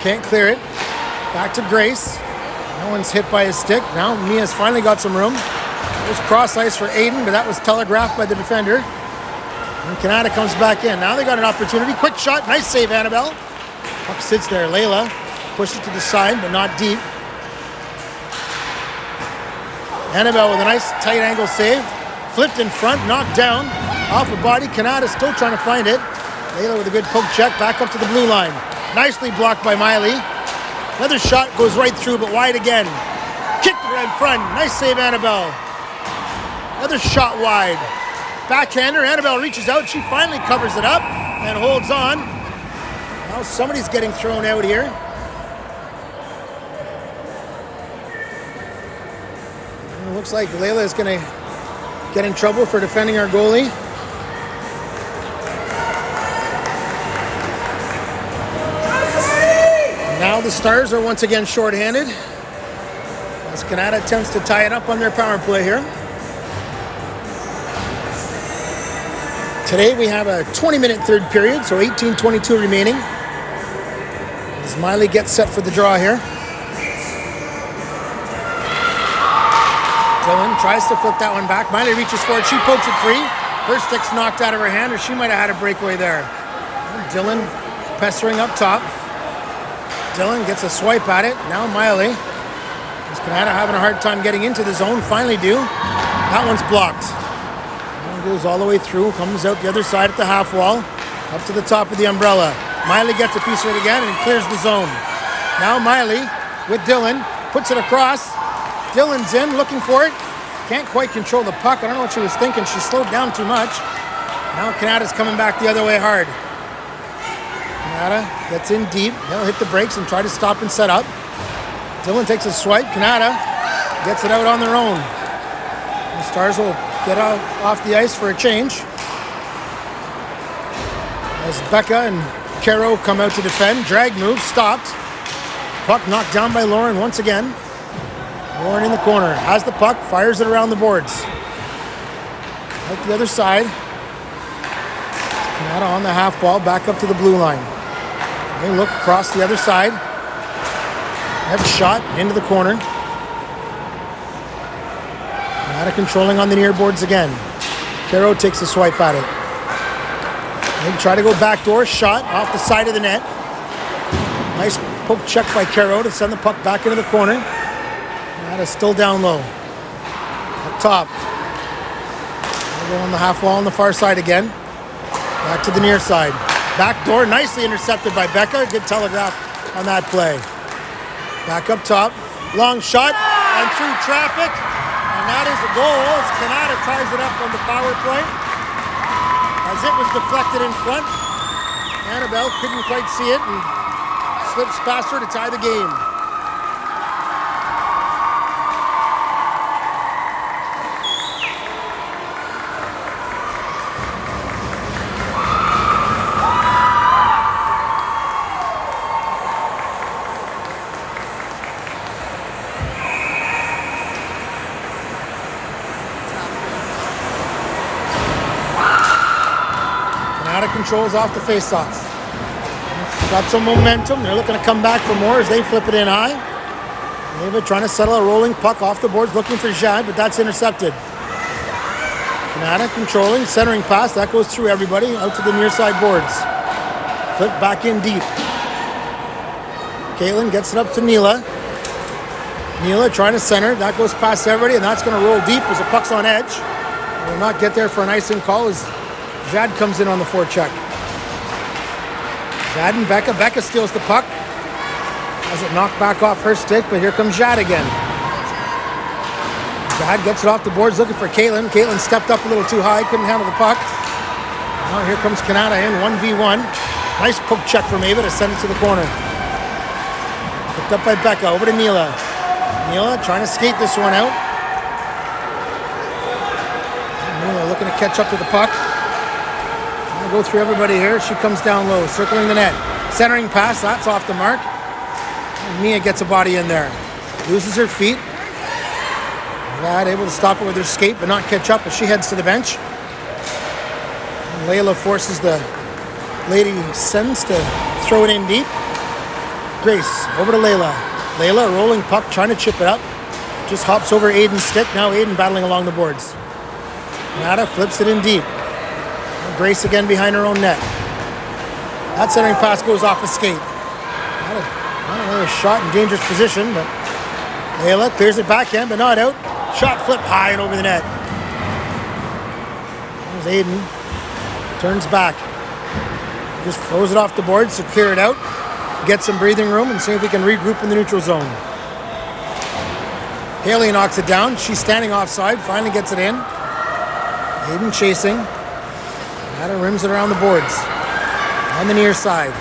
Can't clear it. Back to Grace. No one's hit by his stick. Now Mia's finally got some room. It was cross ice for Aiden, but that was telegraphed by the defender. And Kanata comes back in. Now they got an opportunity. Quick shot. Nice save, Annabelle. Puck sits there. Layla pushes it to the side, but not deep. Annabelle with a nice tight angle save. Flipped in front, knocked down. Off a body. Kanata still trying to find it. Layla with a good poke check. Back up to the blue line. Nicely blocked by Miley. Another shot goes right through, but wide again. Kicked right in front. Nice save, Annabelle. Another shot wide. Backhander. Annabelle reaches out. She finally covers it up and holds on. Now somebody's getting thrown out here. It looks like Layla is going to get in trouble for defending our goalie. Now the Stars are once again shorthanded as Kanata attempts to tie it up on their power play here. Today we have a 20-minute third period, so 18:22 remaining. As Miley gets set for the draw here. Dylan tries to flip that one back. Miley reaches for it. She pokes it free. Her stick's knocked out of her hand, or she might have had a breakaway there. Dylan pestering up top. Dylan gets a swipe at it. Now Miley. Is Kanata having a hard time getting into the zone? Finally do. That one's blocked. That one goes all the way through. Comes out the other side at the half wall. Up to the top of the umbrella. Miley gets a piece of it again and clears the zone. Now Miley with Dylan. Puts it across. Dylan's in, looking for it. Can't quite control the puck. I don't know what she was thinking. She slowed down too much. Now Kanata's coming back the other way hard. Kanata gets in deep. They'll hit the brakes and try to stop and set up. Dylan takes a swipe. Kanata gets it out on their own. The Stars will get off the ice for a change. As Becca and Caro come out to defend. Drag move, stopped. Puck knocked down by Lauren once again. Lauren in the corner, has the puck, fires it around the boards. Out the other side. Kanata on the half wall, back up to the blue line. They look across the other side. Head shot into the corner. Kanata controlling on the near boards again. Caro takes a swipe at it. They try to go backdoor, shot off the side of the net. Nice poke check by Caro to send the puck back into the corner. Kanata still down low. Up top. Go on the half wall on the far side again. Back to the near side. Back door, nicely intercepted by Becca. Good telegraph on that play. Back up top. Long shot and through traffic. And that is a goal as Kanata ties it up on the power play. As it was deflected in front. Annabelle couldn't quite see it and slips past her to tie the game. Controls off the face-off. Got some momentum. They're looking to come back for more as they flip it in high. David trying to settle a rolling puck off the boards, looking for Jad, but that's intercepted. Kanata controlling, centering pass. That goes through everybody, out to the near side boards. Flip back in deep. Caitlin gets it up to Neela. Neela trying to center. That goes past everybody, and that's going to roll deep as the puck's on edge. Will not get there for an icing call as Jad comes in on the forecheck. Jad and Becca. Becca steals the puck. Has it knocked back off her stick, but here comes Jad again. Jad gets it off the boards looking for Caitlin. Caitlin stepped up a little too high, couldn't handle the puck. Now here comes Kanata in, 1v1. Nice poke check from Ava to send it to the corner. Picked up by Becca, over to Neela. Neela trying to skate this one out. Neela looking to catch up to the puck. Go through everybody here. She comes down low, circling the net. Centering pass, that's off the mark. And Mia gets a body in there. Loses her feet. Glad able to stop it with her skate, but not catch up as she heads to the bench. And Layla forces the Lady Sens to throw it in deep. Grace, over to Layla. Layla, rolling puck, trying to chip it up. Just hops over Aiden's stick. Now Aiden battling along the boards. Kanata flips it in deep. Grace again behind her own net. That centering pass goes off a skate. Not another shot in dangerous position, but Layla clears it backhand, but not out. Shot flip high and over the net. There's Aiden. Turns back. Just throws it off the boards to clear it out. Get some breathing room and see if we can regroup in the neutral zone. Haley knocks it down. She's standing offside. Finally gets it in. Aiden chasing. Kanata rims it around the boards. On the near side.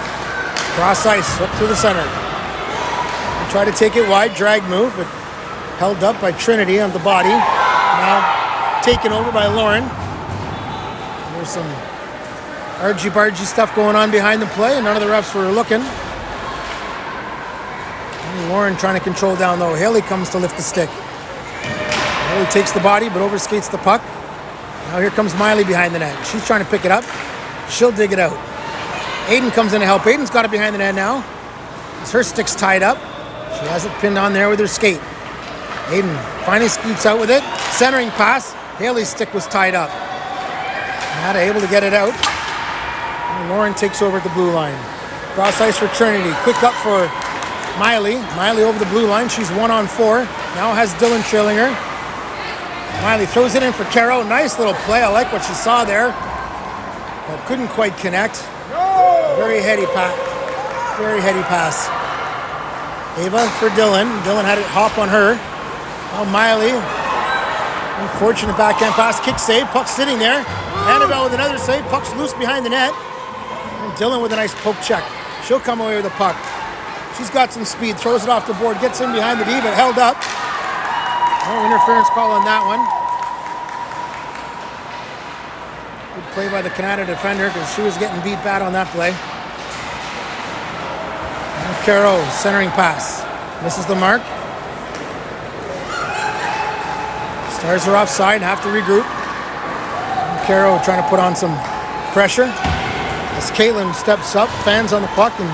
Cross ice, up through the center. Try to take it wide, drag move, but held up by Trinity on the body. Now taken over by Lauren. There's some argy-bargy stuff going on behind the play, and none of the refs were looking. And Lauren trying to control down low. Haley comes to lift the stick. Haley takes the body, but overskates the puck. Now here comes Miley behind the net. She's trying to pick it up. She'll dig it out. Aiden comes in to help. Aiden's got it behind the net now. Her stick's tied up. She has it pinned on there with her skate. Aiden finally scoots out with it. Centering pass. Haley's stick was tied up. Not able to get it out. And Lauren takes over at the blue line. Cross ice for Trinity. Quick up for Miley. Miley over the blue line. She's 1-on-4. Now has Dylan trailing her. Miley throws it in for Caro. Nice little play. I like what she saw there. But couldn't quite connect. Very heady pass. Very heady pass. Ava for Dylan. Dylan had it hop on her. Now Miley. Unfortunate backhand pass. Kick save. Puck sitting there. Annabelle with another save. Puck's loose behind the net. And Dylan with a nice poke check. She'll come away with the puck. She's got some speed. Throws it off the board. Gets in behind the D, but held up. No interference call on that one. Good play by the Kanata defender because she was getting beat bad on that play. And Caro, centering pass. Misses the mark. Stars are offside, have to regroup. And Caro trying to put on some pressure. As Caitlin steps up, fans on the puck, and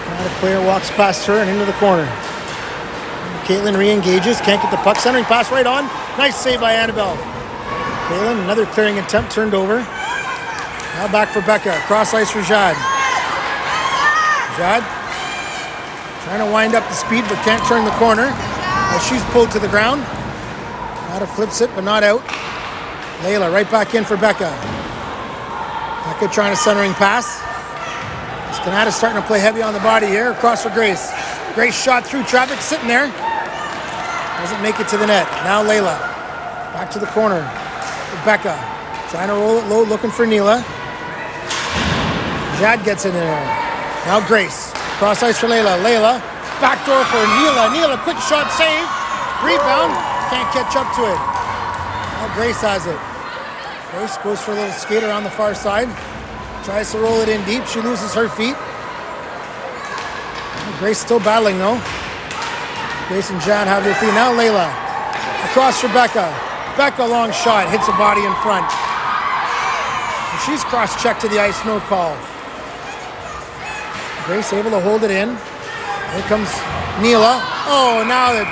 Kanata player walks past her and into the corner. Caitlin re-engages, can't get the puck. Centering pass right on. Nice save by Annabelle. Caitlin, another clearing attempt turned over. Now back for Becca. Cross ice for Jad. Jad trying to wind up the speed but can't turn the corner. As she's pulled to the ground. Kanata flips it but not out. Layla right back in for Becca. Becca trying to centering pass. Kanata starting to play heavy on the body here. Across for Grace. Grace shot through traffic, sitting there. Doesn't make it to the net. Now Layla. Back to the corner. Becca. Trying to roll it low, looking for Neela. Jad gets in there. Now Grace. Cross ice for Layla. Layla. Backdoor for Neela. Neela, quick shot, save. Rebound. Can't catch up to it. Now Grace has it. Grace goes for a little skate around the far side. Tries to roll it in deep. She loses her feet. Grace still battling though. Grace and Jan have their feet. Now Layla. Across for Becca. Becca, long shot. Hits a body in front. And she's cross-checked to the ice. No call. Grace able to hold it in. Here comes Neela. Oh, now that...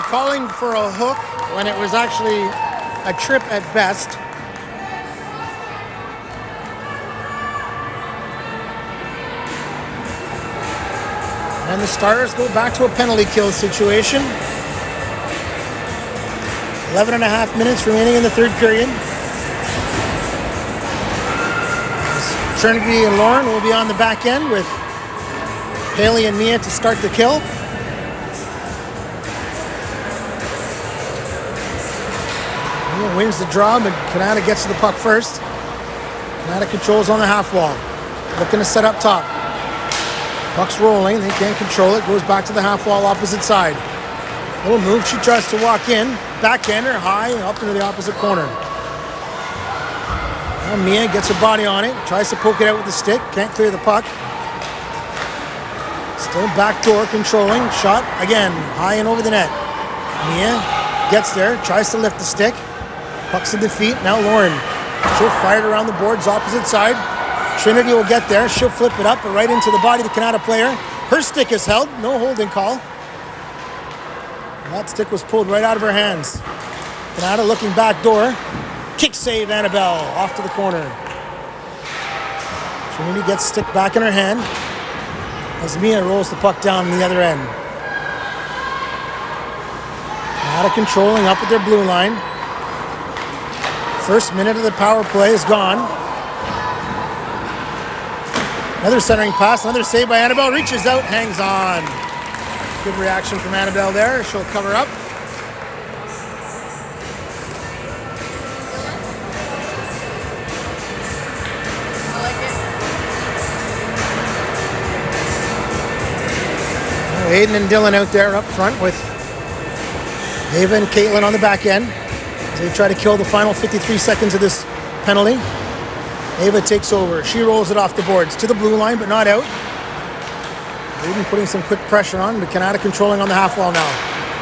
calling for a hook when it was actually a trip at best. And the Stars go back to a penalty kill situation. 11.5 minutes remaining in the third period. Trinity and Lauren will be on the back end with Haley and Mia to start the kill. Mia wins the draw, but Kanata gets to the puck first. Kanata controls on the half wall. Looking to set up top. Puck's rolling, they can't control it, goes back to the half wall opposite side. Little move, she tries to walk in, backhander, high, up into the opposite corner. Now Mia gets her body on it, tries to poke it out with the stick, can't clear the puck. Still backdoor controlling, shot again, high and over the net. Mia gets there, tries to lift the stick, puck's in defeat, now Lauren. She'll fire it around the boards opposite side. Trinity will get there. She'll flip it up and right into the body of the Kanata player. Her stick is held. No holding call. That stick was pulled right out of her hands. Kanata looking back door. Kick save, Annabelle. Off to the corner. Trinity gets stick back in her hand as Mia rolls the puck down the other end. Kanata controlling up at their blue line. First minute of the power play is gone. Another centering pass, another save by Annabelle. Reaches out, hangs on. Good reaction from Annabelle there. She'll cover up. I like it. Aiden and Dylan out there up front with Ava and Caitlin on the back end. As they try to kill the final 53 seconds of this penalty. Ava takes over. She rolls it off the boards to the blue line, but not out. Aiden putting some quick pressure on, but Kanata controlling on the half wall now.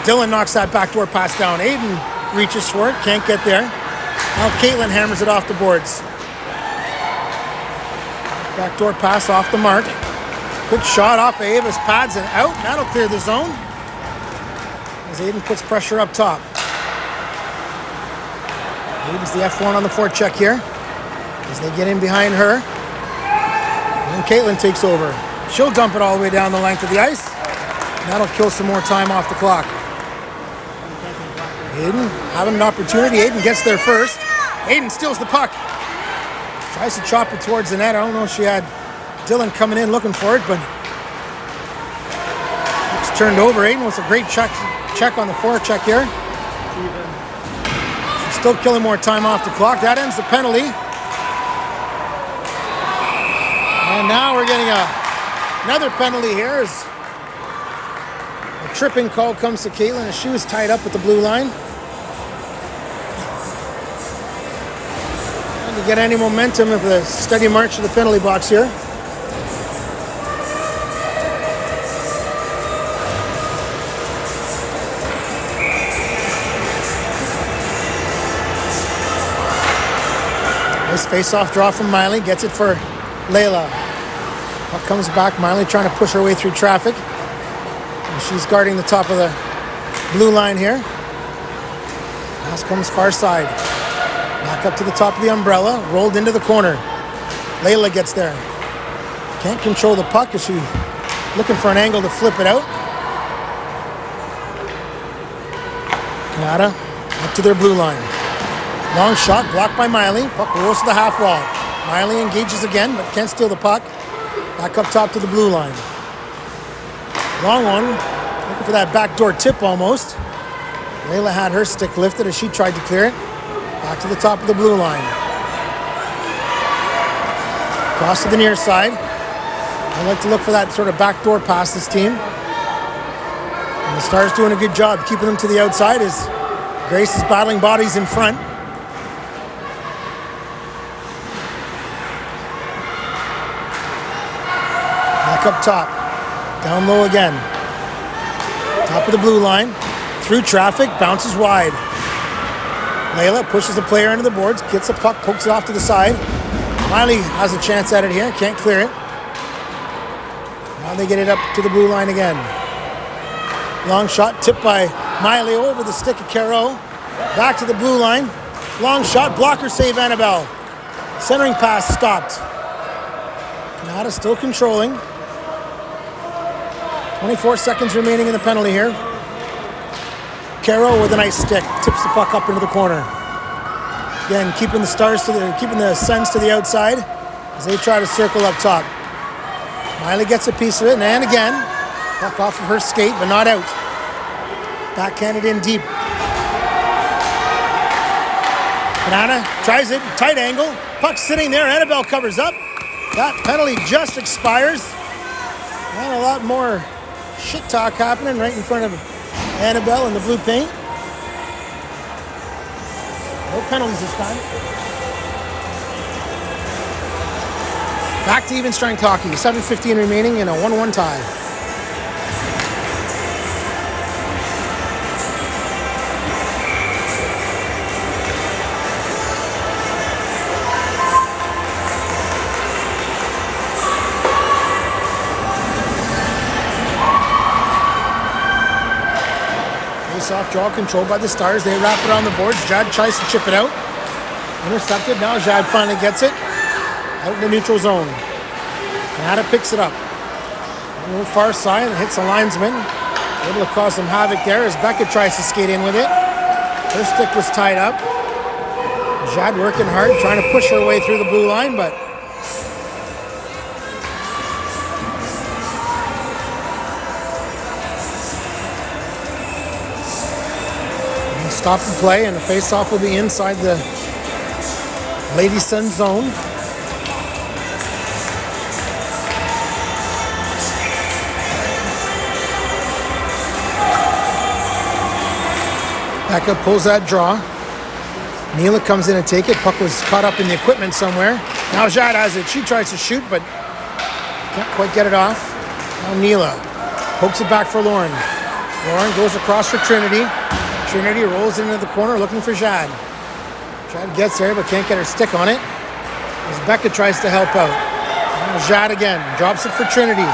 Dylan knocks that backdoor pass down. Aiden reaches for it, can't get there. Now Caitlin hammers it off the boards. Backdoor pass off the mark. Quick shot off of Ava's pads and out. That'll clear the zone. As Aiden puts pressure up top. Aiden's the F1 on the forecheck here. As they get in behind her. And Caitlin takes over. She'll dump it all the way down the length of the ice. And that'll kill some more time off the clock. Aiden having an opportunity. Aiden gets there first. Aiden steals the puck. Tries to chop it towards the net. I don't know if she had Dylan coming in looking for it, but it's turned over. Aiden with a great check on the forecheck here. She's still killing more time off the clock. That ends the penalty. And now we're getting another penalty here as a tripping call comes to Caitlin as she was tied up at the blue line. And to get any momentum of the steady march to the penalty box here. Nice face-off draw from Miley. Gets it for Layla. Puck comes back. Miley trying to push her way through traffic. And she's guarding the top of the blue line here. Pass comes far side. Back up to the top of the umbrella. Rolled into the corner. Layla gets there. Can't control the puck as she looking for an angle to flip it out. Kanata up to their blue line. Long shot blocked by Miley. Puck rolls to the half wall. Miley engages again, but can't steal the puck. Back up top to the blue line. Long one. Looking for that backdoor tip almost. Layla had her stick lifted as she tried to clear it. Back to the top of the blue line. Cross to the near side. I like to look for that sort of backdoor pass, this team. And the Stars doing a good job keeping them to the outside as Grace is battling bodies in front. Back up top. Down low again. Top of the blue line. Through traffic. Bounces wide. Layla pushes the player into the boards. Gets the puck. Pokes it off to the side. Miley has a chance at it here. Can't clear it. Now they get it up to the blue line again. Long shot. Tipped by Miley over the stick of Caro. Back to the blue line. Long shot. Blocker save Annabelle. Centering pass stopped. Kanata still controlling. 24 seconds remaining in the penalty here. Caro with a nice stick. Tips the puck up into the corner. Again, keeping the Sens to the outside as they try to circle up top. Miley gets a piece of it, and again, puck off of her skate, but not out. Backhanded in deep. Kanata tries it, tight angle. Puck sitting there, Annabelle covers up. That penalty just expires. And a lot more shit talk happening right in front of Annabelle in the blue paint. No penalties this time. Back to even strength hockey. 7:15 remaining in a 1-1 tie. Off draw controlled by the Stars. They wrap it on the boards. Jad tries to chip it out. Intercepted. Now Jad finally gets it. Out in the neutral zone. Kanata picks it up. A little far side and hits a linesman. Able to cause some havoc there as Becca tries to skate in with it. Her stick was tied up. Jad working hard, trying to push her way through the blue line, but stop and play, and the face-off will be inside the Lady Sun zone. Becca pulls that draw. Neela comes in and take it. Puck was caught up in the equipment somewhere. Now Jad has it. She tries to shoot, but can't quite get it off. Now Neela pokes it back for Lauren. Lauren goes across for Trinity. Trinity rolls into the corner looking for Jad. Jad gets there but can't get her stick on it as Becca tries to help out. Jad again, drops it for Trinity.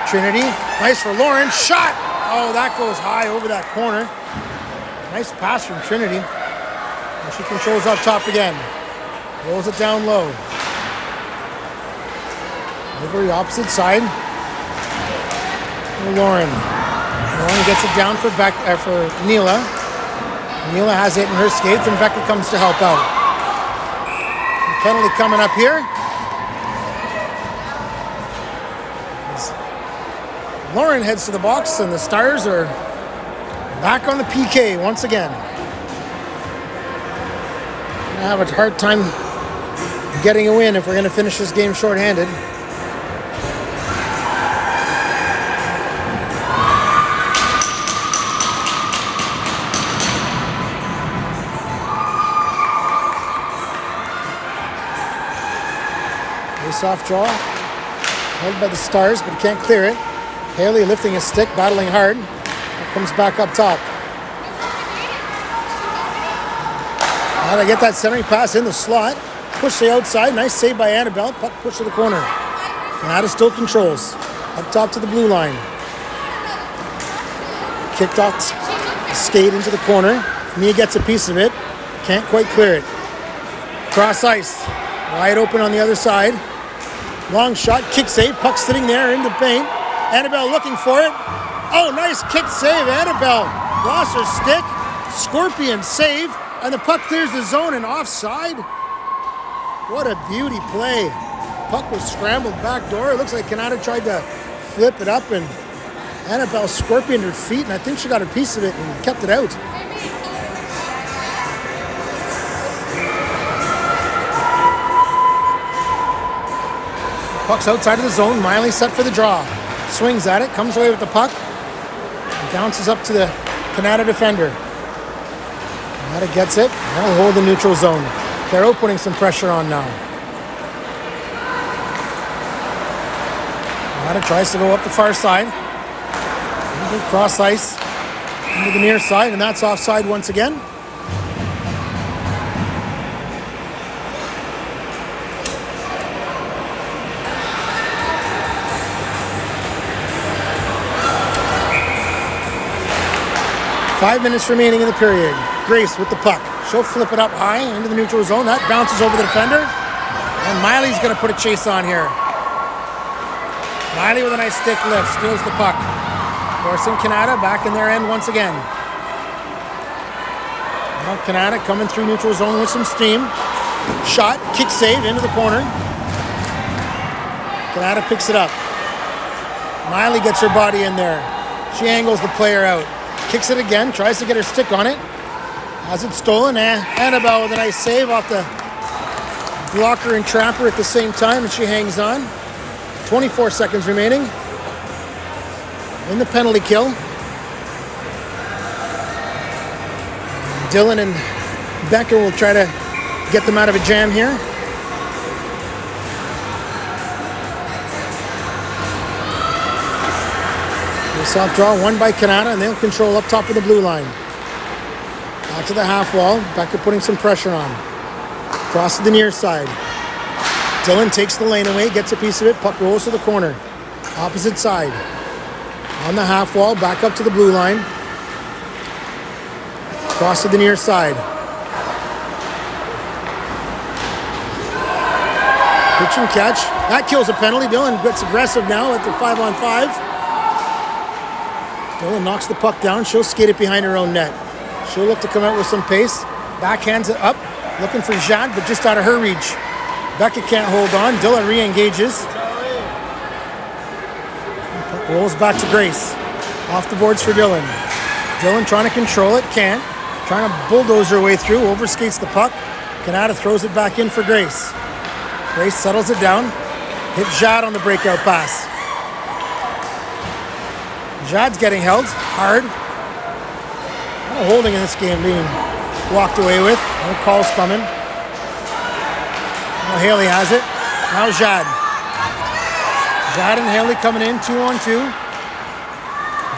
Trinity, nice for Lauren, shot! Oh, that goes high over that corner. Nice pass from Trinity. And she controls up top again. Rolls it down low. Over the opposite side. Lauren. Lauren gets it down for Neela. Neela has it in her skates, and Becca comes to help out. Penalty coming up here. Lauren heads to the box, and the Stars are back on the PK once again. Gonna have a hard time getting a win if we're gonna finish this game shorthanded. Face-off draw, held by the Stars, but can't clear it. Haley lifting his stick, battling hard. Comes back up top. Now they get that centering pass in the slot. Push the outside. Nice save by Annabelle. Puck push to the corner. Kanata still controls. Up top to the blue line. Kicked off, skate into the corner. Mia gets a piece of it. Can't quite clear it. Cross ice. Wide open on the other side. Long shot. Kick save. Puck sitting there in the paint. Annabelle looking for it. Oh, nice kick save. Annabelle lost her stick. Scorpion save. And the puck clears the zone and offside. What a beauty play. Puck was scrambled back door. It looks like Kanata tried to flip it up, and Annabelle scorpioned her feet, and I think she got a piece of it and kept it out. Puck's outside of the zone. Miley set for the draw. Swings at it, comes away with the puck, and bounces up to the Kanata defender. Kanata gets it, now hold the neutral zone. Caro putting some pressure on now. Kanata tries to go up the far side. Cross ice into the near side, and that's offside once again. Five minutes remaining in the period. Grace with the puck. She'll flip it up high into the neutral zone. That bounces over the defender. And Miley's going to put a chase on here. Miley with a nice stick lift. Steals the puck. Forcing Kanata back in their end once again. Now Kanata coming through neutral zone with some steam. Shot. Kick save into the corner. Kanata picks it up. Miley gets her body in there. She angles the player out. Kicks it again, tries to get her stick on it. Has it stolen. Annabelle with a nice save off the blocker and trapper at the same time, and she hangs on. 24 seconds remaining in the penalty kill. Dylan and Becca will try to get them out of a jam here. Soft draw, won by Kanata, and they'll control up top of the blue line. Back to the half wall. Becca putting some pressure on. Cross to the near side. Dylan takes the lane away, gets a piece of it. Puck rolls to the corner. Opposite side. On the half wall, back up to the blue line. Cross to the near side. Pitch and catch. That kills a penalty. Dylan gets aggressive now at the 5-on-5. Dylan knocks the puck down. She'll skate it behind her own net. She'll look to come out with some pace. Backhands it up. Looking for Jad, but just out of her reach. Becca can't hold on. Dylan re-engages. Puck rolls back to Grace. Off the boards for Dylan. Dylan trying to control it. Can't. Trying to bulldoze her way through. Overskates the puck. Kanata throws it back in for Grace. Grace settles it down. Hit Jad on the breakout pass. Jad's getting held hard. No holding in this game being walked away with. No calls coming. Well, Haley has it. Now Jad. Jad and Haley coming in 2-on-2.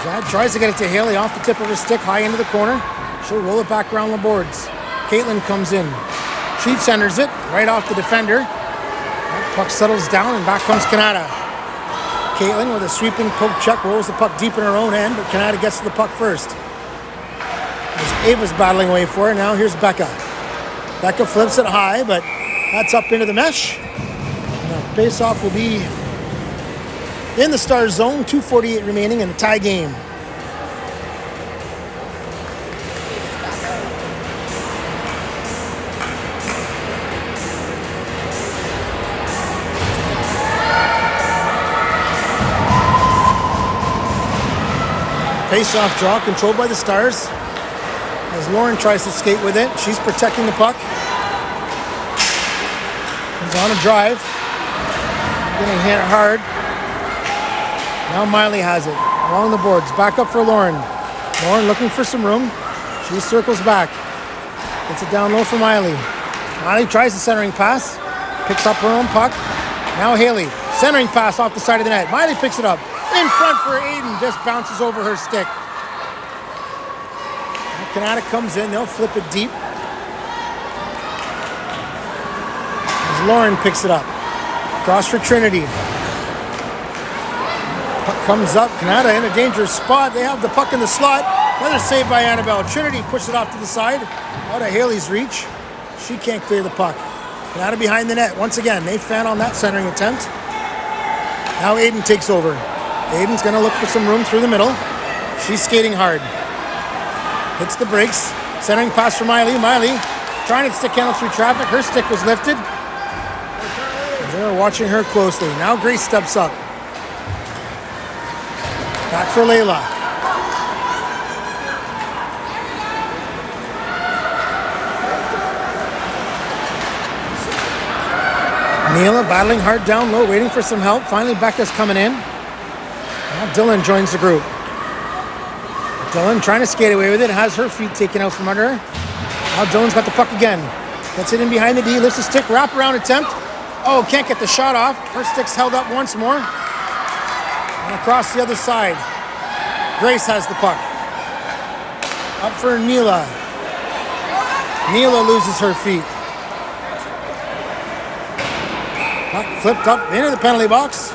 Jad tries to get it to Haley off the tip of her stick, high into the corner. She'll roll it back around the boards. Caitlin comes in. She centers it right off the defender. That Puck settles down and back comes Kanata. Caitlin with a sweeping poke check rolls the puck deep in her own end, but Kanata gets to the puck first. As Ava's battling away for it, now here's Becca. Becca flips it high, but that's up into the mesh. And the face-off will be in the Stars zone, 2:48 remaining in a tie game. Face-off draw controlled by the Stars. As Lauren tries to skate with it, she's protecting the puck. She's on a drive. Getting hit hard. Now Miley has it. Along the boards. Back up for Lauren. Lauren looking for some room. She circles back. Gets it down low for Miley. Miley tries the centering pass. Picks up her own puck. Now Haley. Centering pass off the side of the net. Miley picks it up. In front for Aiden. Just bounces over her stick. Kanata comes in. They'll flip it deep. As Lauren picks it up. Cross for Trinity. Puck comes up. Kanata in a dangerous spot. They have the puck in the slot. Another save by Annabelle. Trinity pushes it off to the side. Out of Haley's reach. She can't clear the puck. Kanata behind the net. Once again, they fan on that centering attempt. Now Aiden takes over. Aiden's going to look for some room through the middle. She's skating hard. Hits the brakes. Centering pass for Miley. Miley trying to stick handle through traffic. Her stick was lifted. They're watching her closely. Now Grace steps up. Back for Layla. Neela battling hard down low, waiting for some help. Finally, Becca's coming in. Now Dylan joins the group. Dylan trying to skate away with it. Has her feet taken out from under her. Now Dylan's got the puck again. Gets it in behind the D. Lifts the stick. Wraparound attempt. Oh, can't get the shot off. Her stick's held up once more. And across the other side. Grace has the puck. Up for Neela. Neela loses her feet. Puck flipped up into the penalty box.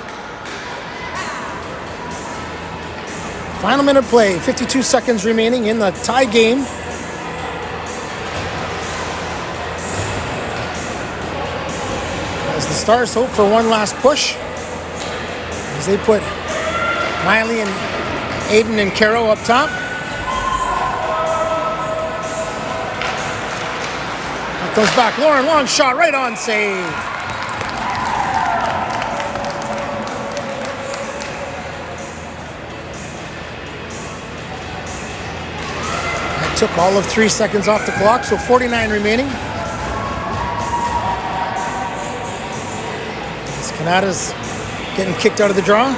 Final minute play, 52 seconds remaining in the tie game. As the Stars hope for one last push, as they put Miley and Aiden and Caro up top. That comes back, Lauren, long shot, right on save. Took all of 3 seconds off the clock, so 49 remaining. As Kanata's getting kicked out of the draw.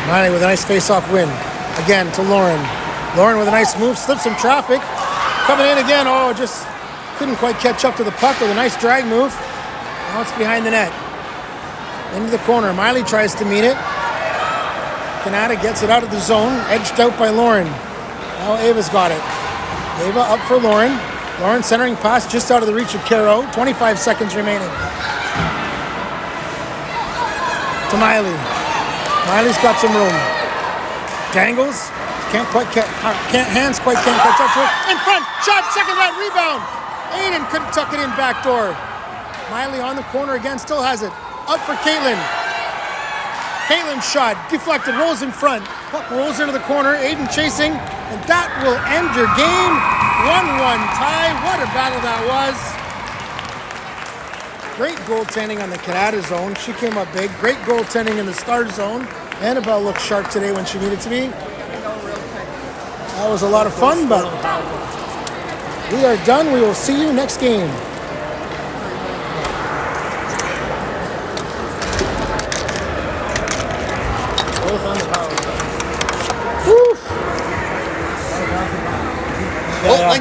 Miley with a nice face-off win. Again to Lauren. Lauren with a nice move, slips in traffic. Coming in again, oh, just couldn't quite catch up to the puck with a nice drag move. Now it's behind the net. Into the corner, Miley tries to meet it. Kanata gets it out of the zone, edged out by Lauren. Now Ava's got it. Ava up for Lauren. Lauren centering pass just out of the reach of Caro. 25 seconds remaining. To Miley. Miley's got some room. Dangles. Can't catch up to it. In front. Shot. Second line. Rebound. Aiden couldn't tuck it in back door. Miley on the corner again. Still has it. Up for Caitlin. Caitlin's shot, deflected, rolls in front. Puck rolls into the corner, Aiden chasing, and that will end your game. 1-1 tie. What a battle that was. Great goaltending on the Kanata zone. She came up big. Great goaltending in the Stars zone. Annabelle looked sharp today when she needed to be. That was a lot of fun, but we are done. We will see you next game.